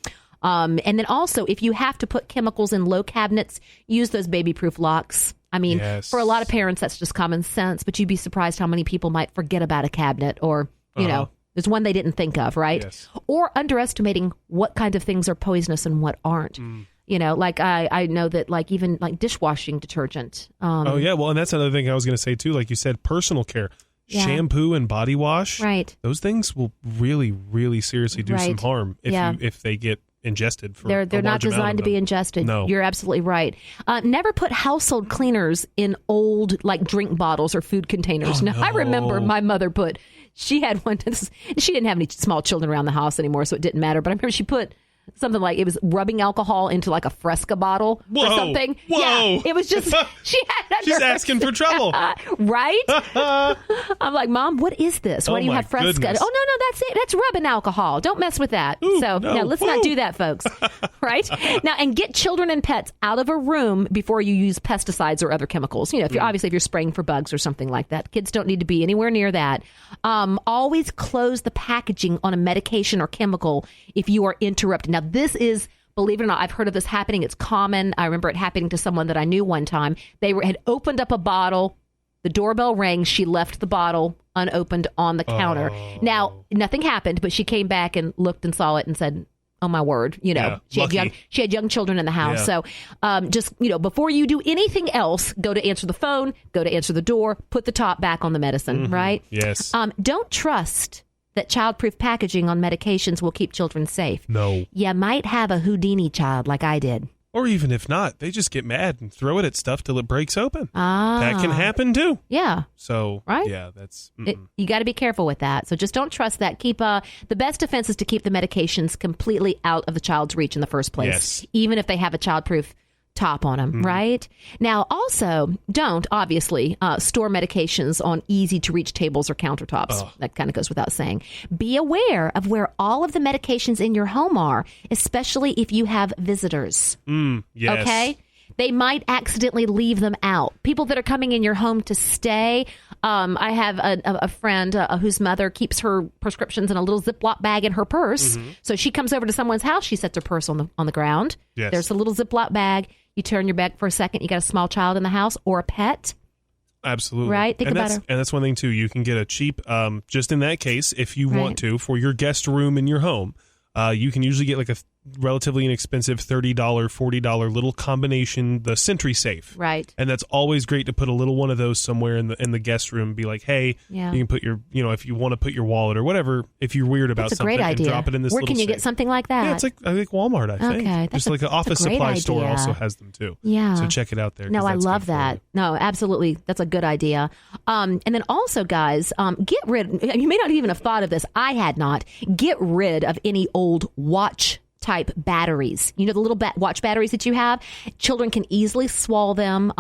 And then also, if you have to put chemicals in low cabinets, use those baby-proof locks. I mean, for a lot of parents, that's just common sense, but you'd be surprised how many people might forget about a cabinet or, there's one they didn't think of, right? Yes. Or underestimating what kind of things are poisonous and what aren't. Like I know that even dishwashing detergent. Well, and that's another thing I was going to say too. Like you said, personal care. Yeah. Shampoo and body wash. Right. Those things will really, really seriously do some harm if they get ingested for they're not designed to be ingested. No. You're absolutely right. Never put household cleaners in old drink bottles or food containers. Oh, now, I remember my mother she had one. She didn't have any small children around the house anymore, so it didn't matter. But I remember she put something like it was rubbing alcohol into a Fresca bottle or something. Whoa. Yeah, it was just she had. She's asking for trouble, right? I'm like, Mom, what is this? Why do you have Fresca? Goodness. Oh no, that's it. That's rubbing alcohol. Don't mess with that. Ooh, so no. let's not do that, folks. Right now, and get children and pets out of a room before you use pesticides or other chemicals. If you're spraying for bugs or something like that, kids don't need to be anywhere near that. Always close the packaging on a medication or chemical if you are interrupted. Now, this is, believe it or not, I've heard of this happening. It's common. I remember it happening to someone that I knew one time. They had opened up a bottle. The doorbell rang. She left the bottle unopened on the counter. Now, nothing happened, but she came back and looked and saw it and said, oh, my word. She had young children in the house. Yeah. So just, before you do anything else, go to answer the phone, go to answer the door, put the top back on the medicine, right? Yes. Don't trust that childproof packaging on medications will keep children safe. No. You might have a Houdini child like I did. Or even if not, they just get mad and throw it at stuff till it breaks open. That can happen too. Yeah. So, right? Yeah, that's... you got to be careful with that. So just don't trust that. Keep the best defense is to keep the medications completely out of the child's reach in the first place. Yes. Even if they have a childproof top on them, right? Now, also, don't, obviously, store medications on easy-to-reach tables or countertops. That kind of goes without saying. Be aware of where all of the medications in your home are, especially if you have visitors. Yes. Okay? They might accidentally leave them out. People that are coming in your home to stay. I have a friend whose mother keeps her prescriptions in a little Ziploc bag in her purse. So she comes over to someone's house. She sets her purse on the ground. Yes. There's a little Ziploc bag. You turn your back for a second. You got a small child in the house or a pet. Absolutely. Right? Think about it. And that's one thing, too. You can get a cheap, just in that case, if you want to, for your guest room in your home. You can usually get a relatively inexpensive $30, $40 little combination, the Sentry Safe. Right. And that's always great to put a little one of those somewhere in the guest room. Be like, hey, you can put your, if you want to put your wallet or whatever, if you're weird about that's a something, great idea. And drop it in this Where little can you safe. Get something like that? Yeah, it's I think Walmart, I think. Okay. Just like an office supply store also has them too. Yeah. So check it out there. No, I love that. No, absolutely. That's a good idea. And then also, guys, get rid, you may not even have thought of this. I had not. Get rid of any old watch type batteries. The little watch batteries that you have. Children can easily swallow them.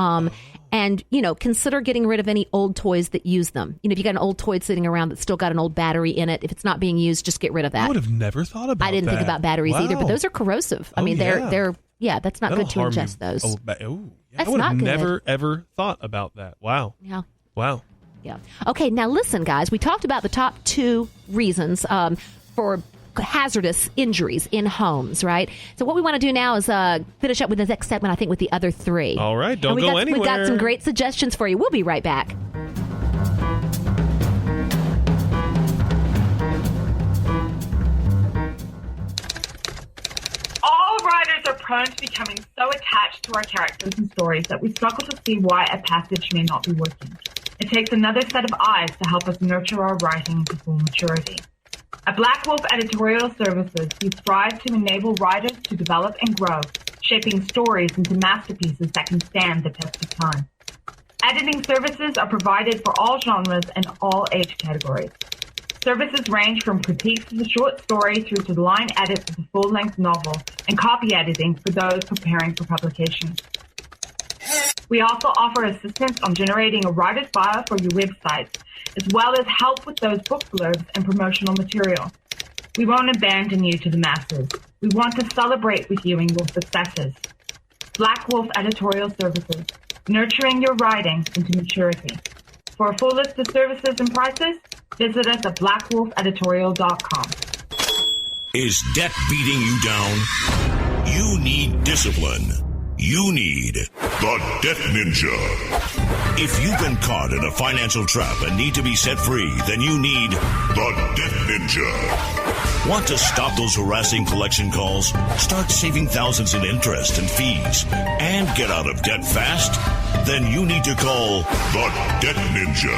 And, consider getting rid of any old toys that use them. If you got an old toy sitting around that's still got an old battery in it, if it's not being used, just get rid of that. I would have never thought about that. I didn't think about batteries either, but those are corrosive. I mean, they're that's not That'll good to ingest those. I would have never, ever thought about that. Wow. Yeah. Wow. Yeah. Okay, now listen, guys. We talked about the top 2 reasons for hazardous injuries in homes, right? So what we want to do now is finish up with the next segment, I think, with the other 3. All right, don't go anywhere. We've got some great suggestions for you. We'll be right back. All writers are prone to becoming so attached to our characters and stories that we struggle to see why a passage may not be working. It takes another set of eyes to help us nurture our writing to full maturity. At Black Wolf Editorial Services, we strive to enable writers to develop and grow, shaping stories into masterpieces that can stand the test of time. Editing services are provided for all genres and all age categories. Services range from critiques of the short story through to line edits of the full-length novel and copy editing for those preparing for publication. We also offer assistance on generating a writer's bio for your website, as well as help with those book blurbs and promotional material. We won't abandon you to the masses. We want to celebrate with you in your successes. Black Wolf Editorial Services, nurturing your writing into maturity. For a full list of services and prices, visit us at blackwolfeditorial.com. Is debt beating you down? You need discipline. You need the Debt Ninja. If you've been caught in a financial trap and need to be set free, then you need the Debt Ninja. Want to stop those harassing collection calls, start saving thousands in interest and fees, and get out of debt fast? Then you need to call the Debt Ninja.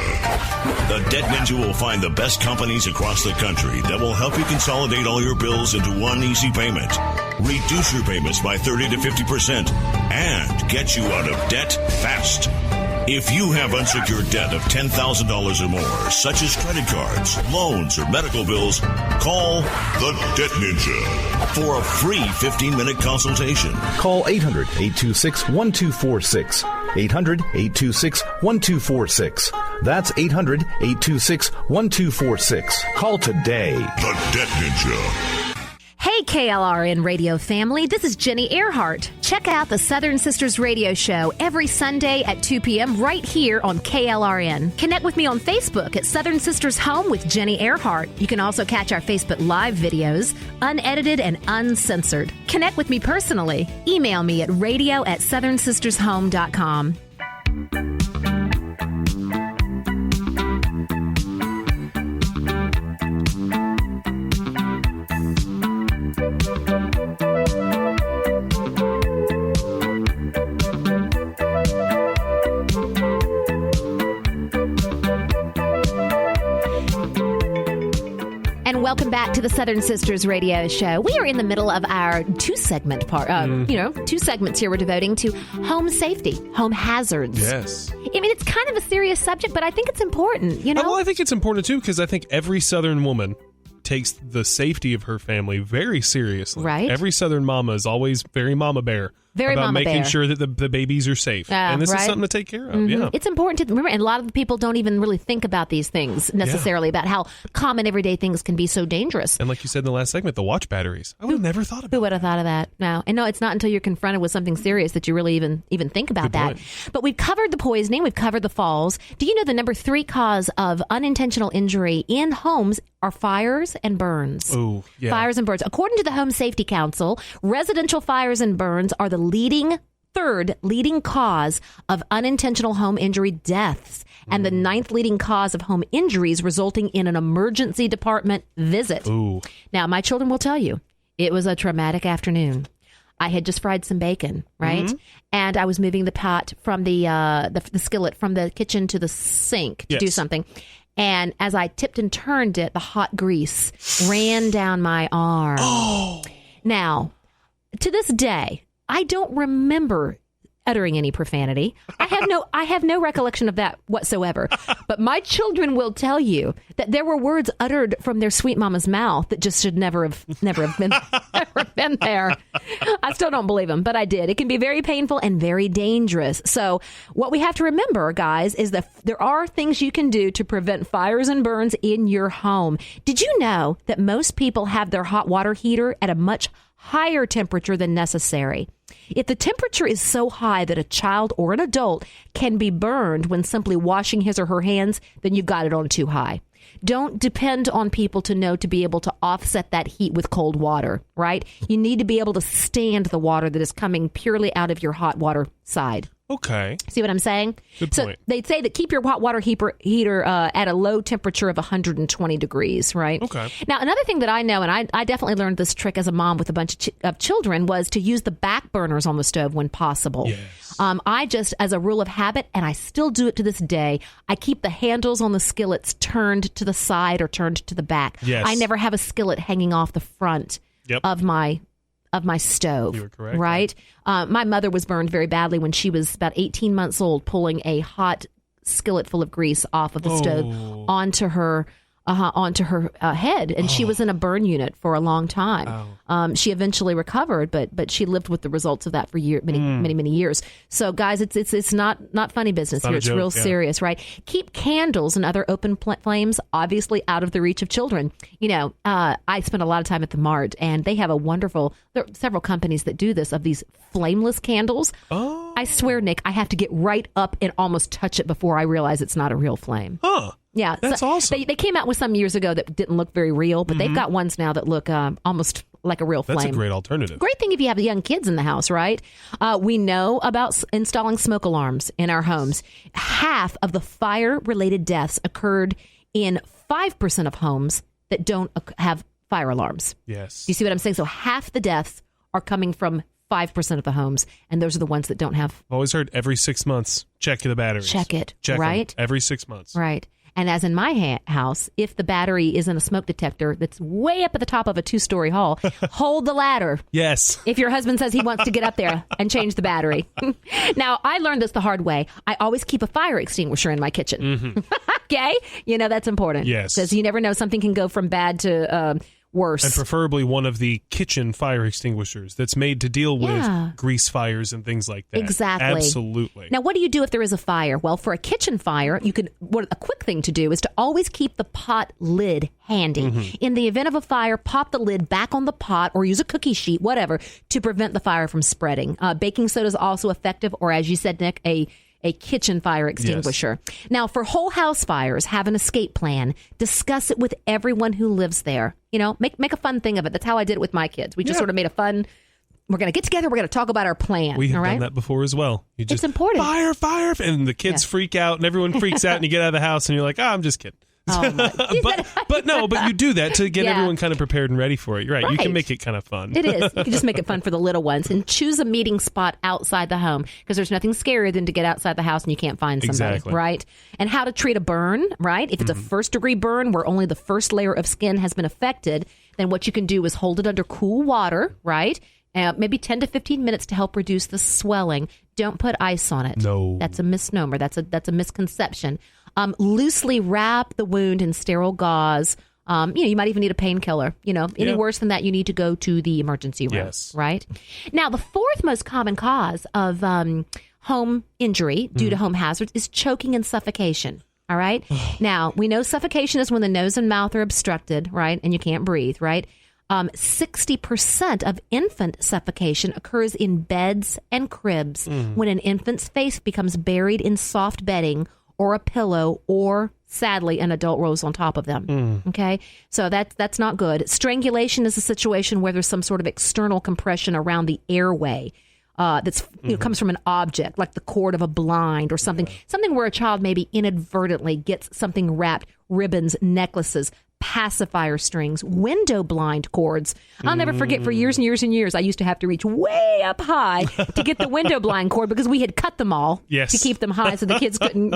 The Debt Ninja will find the best companies across the country that will help you consolidate all your bills into one easy payment, reduce your payments by 30 to 50%, and get you out of debt fast. If you have unsecured debt of $10,000 or more, such as credit cards, loans, or medical bills, call the Debt Ninja for a free 15-minute consultation. Call 800-826-1246. 800-826-1246. That's 800-826-1246. Call today. The Debt Ninja. Hey, KLRN radio family, this is Jenny Earhart. Check out the Southern Sisters radio show every Sunday at 2 p.m. right here on KLRN. Connect with me on Facebook at Southern Sisters Home with Jenny Earhart. You can also catch our Facebook Live videos, unedited and uncensored. Connect with me personally. Email me at radio@southernsistershome.com. Welcome back to the Southern Sisters radio show. We are in the middle of our two segments here we're devoting to home safety, home hazards. Yes. I mean, it's kind of a serious subject, but I think it's important, Well, I think it's important, too, because I think every Southern woman takes the safety of her family very seriously. Right. Every Southern mama is always very mama bear. Very about mama making bear. sure that the babies are safe. And this is something to take care of. Mm-hmm. Yeah. It's important to remember, and a lot of the people don't even really think about these things necessarily, about how common everyday things can be so dangerous. And like you said in the last segment, the watch batteries. I would have never thought about Who would have thought of that? No. And no, it's not until you're confronted with something serious that you really even think about that. But we've covered the poisoning. We've covered the falls. Do you know the number 3 cause of unintentional injury in homes are fires and burns? Oh, yeah. Fires and burns. According to the Home Safety Council, residential fires and burns are the third leading cause of unintentional home injury deaths and the 9th leading cause of home injuries resulting in an emergency department visit. Ooh. Now, my children will tell you, it was a traumatic afternoon. I had just fried some bacon, right? Mm-hmm. And I was moving the pot from the skillet from the kitchen to the sink to do something. And as I tipped and turned it, the hot grease ran down my arm. Oh. Now, to this day, I don't remember uttering any profanity. I have no recollection of that whatsoever. But my children will tell you that there were words uttered from their sweet mama's mouth that just should never have been there. I still don't believe them, but I did. It can be very painful and very dangerous. So what we have to remember, guys, is that there are things you can do to prevent fires and burns in your home. Did you know that most people have their hot water heater at a much higher temperature than necessary? If the temperature is so high that a child or an adult can be burned when simply washing his or her hands, then you've got it on too high. Don't depend on people to know to be able to offset that heat with cold water, right? You need to be able to stand the water that is coming purely out of your hot water side. Okay. See what I'm saying? Good point. So they say that keep your hot water heater at a low temperature of 120 degrees, right? Okay. Now, another thing that I know, and I definitely learned this trick as a mom with a bunch of children, was to use the back burners on the stove when possible. Yes. I just, as a rule of habit, and I still do it to this day, I keep the handles on the skillets turned to the side or turned to the back. Yes. I never have a skillet hanging off the front of my stove. You were correct. Right? My mother was burned very badly when she was about 18 months old, pulling a hot skillet full of grease off of the stove onto her onto her head, and she was in a burn unit for a long time. She eventually recovered, but she lived with the results of that for many years. So, guys, it's not funny business here. It's real serious, right? Keep candles and other open flames obviously out of the reach of children. I spend a lot of time at the Mart, and they have there are several companies that do this, of these flameless candles. I swear, Nick, I have to get right up and almost touch it before I realize it's not a real flame. Yeah, that's awesome. They came out with some years ago that didn't look very real, but they've got ones now that look almost like a real flame. That's a great alternative. Great thing if you have young kids in the house, right? We know about installing smoke alarms in our homes. Half of the fire-related deaths occurred in 5% of homes that don't have fire alarms. Yes. Do you see what I'm saying? So half the deaths are coming from 5% of the homes, and those are the ones that don't have. I've always heard every 6 months, check the batteries. Check it, check right? Them every 6 months. Right. And as in my house, if the battery is in a smoke detector that's way up at the top of a 2-story hall, hold the ladder. Yes. If your husband says he wants to get up there and change the battery. Now, I learned this the hard way. I always keep a fire extinguisher in my kitchen. Okay? That's important. Yes. Because you never know, something can go from bad to worse. And preferably one of the kitchen fire extinguishers that's made to deal with grease fires and things like that. Exactly. Absolutely. Now, what do you do if there is a fire? Well, for a kitchen fire, a quick thing to do is to always keep the pot lid handy. In the event of a fire, pop the lid back on the pot or use a cookie sheet, whatever, to prevent the fire from spreading. Baking soda is also effective, or as you said, Nick, a kitchen fire extinguisher. Yes. Now, for whole house fires, have an escape plan. Discuss it with everyone who lives there. Make a fun thing of it. That's how I did it with my kids. We just sort of made a fun, we're going to get together, we're going to talk about our plan. We have done that before as well. It's important. Fire, and the kids freak out, and everyone freaks out, and you get out of the house, and you're like, I'm just kidding. But you do that to get everyone kind of prepared and ready for it. You're right. You can make it kind of fun. It is. You can just make it fun for the little ones, and choose a meeting spot outside the home, because there's nothing scarier than to get outside the house and you can't find somebody, right? And how to treat a burn, right? If it's a first-degree burn where only the first layer of skin has been affected, then what you can do is hold it under cool water, right? Maybe 10 to 15 minutes to help reduce the swelling. Don't put ice on it. No. That's a misnomer. That's a misconception. Loosely wrap the wound in sterile gauze. You might even need a painkiller. Any worse than that, you need to go to the emergency room. Yes. Right? Now, the fourth most common cause of home injury due to home hazards is choking and suffocation. All right? Now, we know suffocation is when the nose and mouth are obstructed, right? And you can't breathe, right? 60% of infant suffocation occurs in beds and cribs when an infant's face becomes buried in soft bedding or a pillow, or sadly, an adult rolls on top of them. Okay, so that's not good. Strangulation is a situation where there's some sort of external compression around the airway. That's comes from an object like the cord of a blind or something where a child maybe inadvertently gets something wrapped, ribbons, necklaces, pacifier strings, window blind cords. I'll never forget, for years and years and years, I used to have to reach way up high to get the window blind cord because we had cut them all to keep them high so the kids couldn't,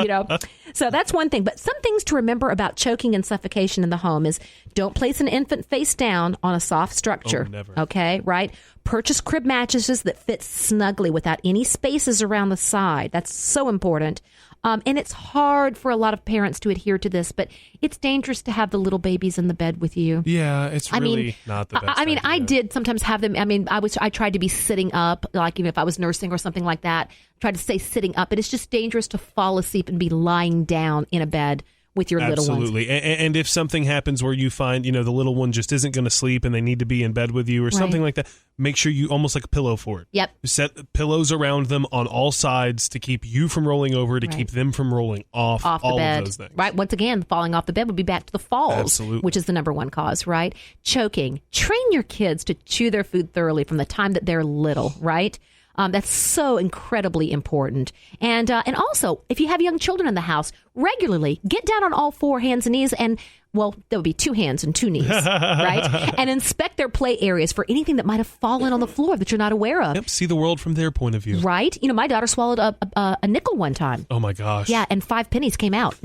So that's one thing. But some things to remember about choking and suffocation in the home is don't place an infant face down on a soft structure. Never. Okay, right? Purchase crib mattresses that fit snugly without any spaces around the side. That's so important. And it's hard for a lot of parents to adhere to this, but it's dangerous to have the little babies in the bed with you. Yeah, it's really not the best. I did sometimes have them. I tried to be sitting up, like even if I was nursing or something like that, tried to stay sitting up, but it's just dangerous to fall asleep and be lying down in a bed with your little ones. Absolutely. And if something happens where you find, the little one just isn't going to sleep and they need to be in bed with you or something like that, make sure you almost like a pillow for it. Yep. Set pillows around them on all sides to keep you from rolling over, to keep them from rolling off the all bed. Of those things. Right. Once again, falling off the bed would be back to the falls, Absolutely. Which is the number one cause, right? Choking. Train your kids to chew their food thoroughly from the time that they're little, right? That's so incredibly important. And also, if you have young children in the house, regularly get down on all four hands and knees and, well, there would be 2 hands and 2 knees, right? And inspect their play areas for anything that might have fallen on the floor that you're not aware of. Yep, see the world from their point of view. Right? My daughter swallowed a nickel one time. Oh, my gosh. Yeah, and 5 pennies came out.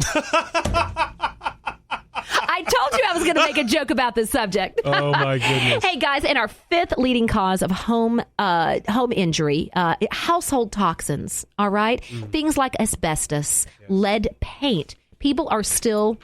I told you I was going to make a joke about this subject. Oh, my goodness. Hey, guys, and our 5th leading cause of home injury, household toxins, all right? Things like asbestos, lead paint. People are still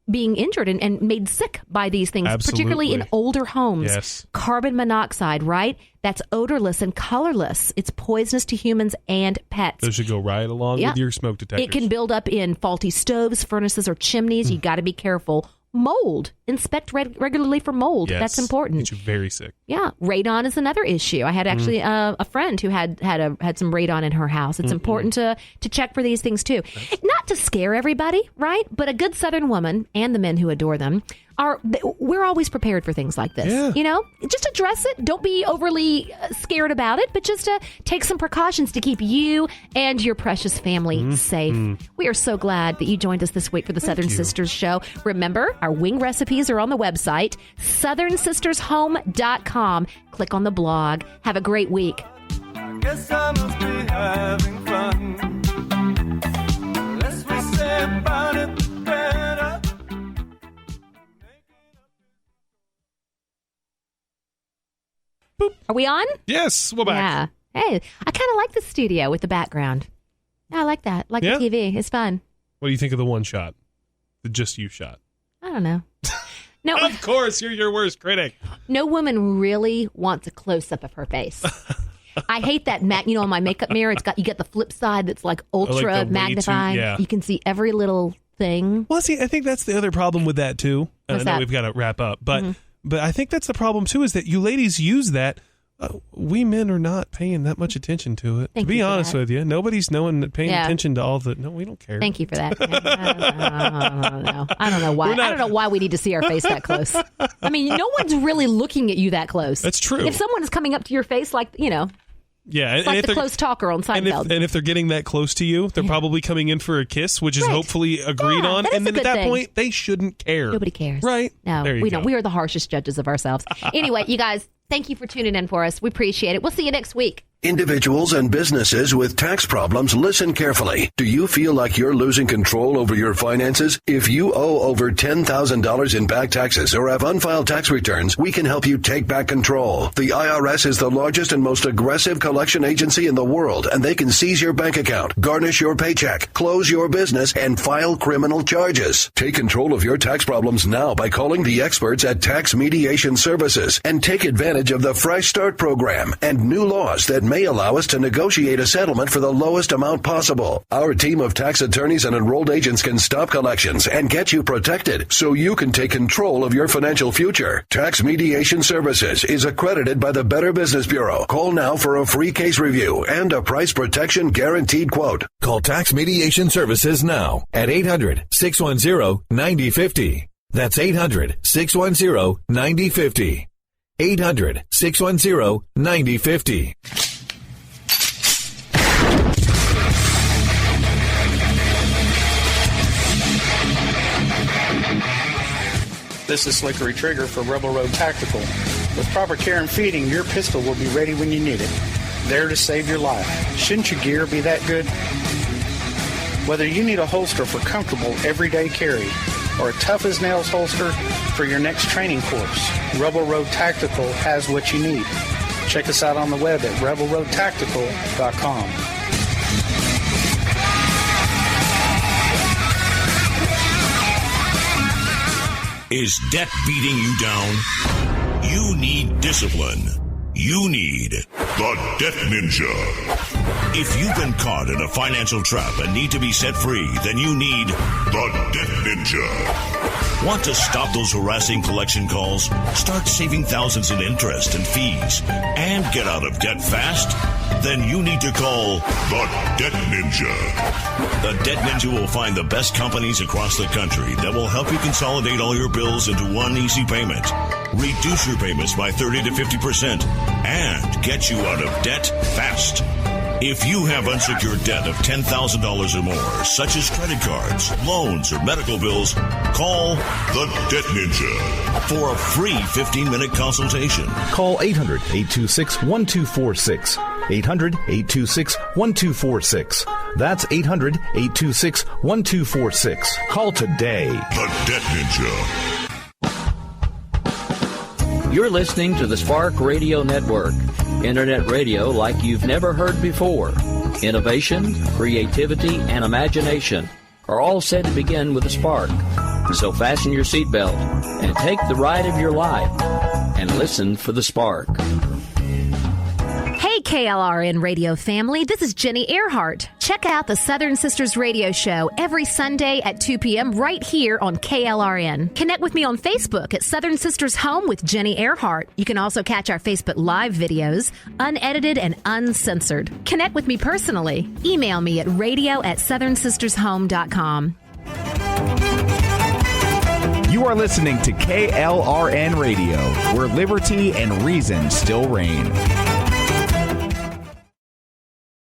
being injured and made sick by these things, Absolutely. particularly in older homes. Yes. Carbon monoxide, right? That's odorless and colorless. It's poisonous to humans and pets. Those should go right along with your smoke detectors. It can build up in faulty stoves, furnaces, or chimneys. You got to be careful. Mold. Inspect regularly for mold. Yes. That's important. Get you very sick. Yeah, radon is another issue. I had actually a friend who had some radon in her house. It's important to check for these things too. Not to scare everybody, right? But a good Southern woman and the men who adore them we're always prepared for things like this. Yeah. You know, just address it. Don't be overly scared about it, but just take some precautions to keep you and your precious family safe. We are so glad that you joined us this week for the Southern Sisters Show. Remember, our wing recipes are on the website, southernsistershome.com. Click on the blog. Have a great week. I guess I must be having fun. The less we say about it, the better. Boop. Are we on? Yes, we're back. Yeah. Hey, I kind of like the studio with the background. Yeah, I like that. Like the TV. It's fun. What do you think of the one shot? The just you shot? I don't know. No, of course, you're your worst critic. No woman really wants a close-up of her face. I hate that, on my makeup mirror, you get the flip side that's like ultra magnifying. You can see every little thing. Well, see, I think that's the other problem with that, too. And I know we've got to wrap up, but I think that's the problem, too, is that you ladies use that. We men are not paying that much attention to it. To be honest with you, nobody's paying attention to all the. No, we don't care. Thank you for that. I don't know why. I don't know why we need to see our face that close. I mean, no one's really looking at you that close. That's true. If someone is coming up to your face, like yeah, it's like the close talker on Seinfeld. And if they're getting that close to you, they're probably coming in for a kiss, which is hopefully agreed on. And then at that point, they shouldn't care. Nobody cares, right? No, we don't. We are the harshest judges of ourselves. Anyway, you guys. Thank you for tuning in for us. We appreciate it. We'll see you next week. Individuals and businesses with tax problems, listen carefully. Do you feel like you're losing control over your finances? If you owe over $10,000 in back taxes or have unfiled tax returns, we can help you take back control. The IRS is the largest and most aggressive collection agency in the world, and they can seize your bank account, garnish your paycheck, close your business, and file criminal charges. Take control of your tax problems now by calling the experts at Tax Mediation Services and take advantage of the Fresh Start program and new laws that may allow us to negotiate a settlement for the lowest amount possible. Our team of tax attorneys and enrolled agents can stop collections and get you protected so you can take control of your financial future. Tax Mediation Services is accredited by the Better Business Bureau. Call now for a free case review and a price protection guaranteed quote. Call Tax Mediation Services now at 800-610-9050. That's 800-610-9050. 800-610-9050. This is Slickery Trigger for Rebel Road Tactical. With proper care and feeding, your pistol will be ready when you need it. There to save your life. Shouldn't your gear be that good? Whether you need a holster for comfortable everyday carry or a tough-as-nails holster for your next training course, Rebel Road Tactical has what you need. Check us out on the web at rebelroadtactical.com. Is debt beating you down? You need discipline. You need the Debt Ninja. If you've been caught in a financial trap and need to be set free, then you need the Debt Ninja. Want to stop those harassing collection calls, start saving thousands in interest and fees, and get out of debt fast? Then you need to call the Debt Ninja. The Debt Ninja will find the best companies across the country that will help you consolidate all your bills into one easy payment, reduce your payments by 30 to 50%, and get you out of debt fast. If you have unsecured debt of $10,000 or more, such as credit cards, loans, or medical bills, call the Debt Ninja for a free 15-minute consultation. Call 800-826-1246. 800-826-1246. That's 800-826-1246. Call today. The Debt Ninja. You're listening to the Spark Radio Network, internet radio like you've never heard before. Innovation, creativity, and imagination are all said to begin with a spark. So fasten your seatbelt and take the ride of your life and listen for the spark. Hey, KLRN radio family, this is Jenny Earhart. Check out the Southern Sisters radio show every Sunday at 2 p.m. right here on KLRN. Connect with me on Facebook at Southern Sisters Home with Jenny Earhart. You can also catch our Facebook Live videos, unedited and uncensored. Connect with me personally. Email me at radio@southernsistershome.com. You are listening to KLRN Radio, where liberty and reason still reign.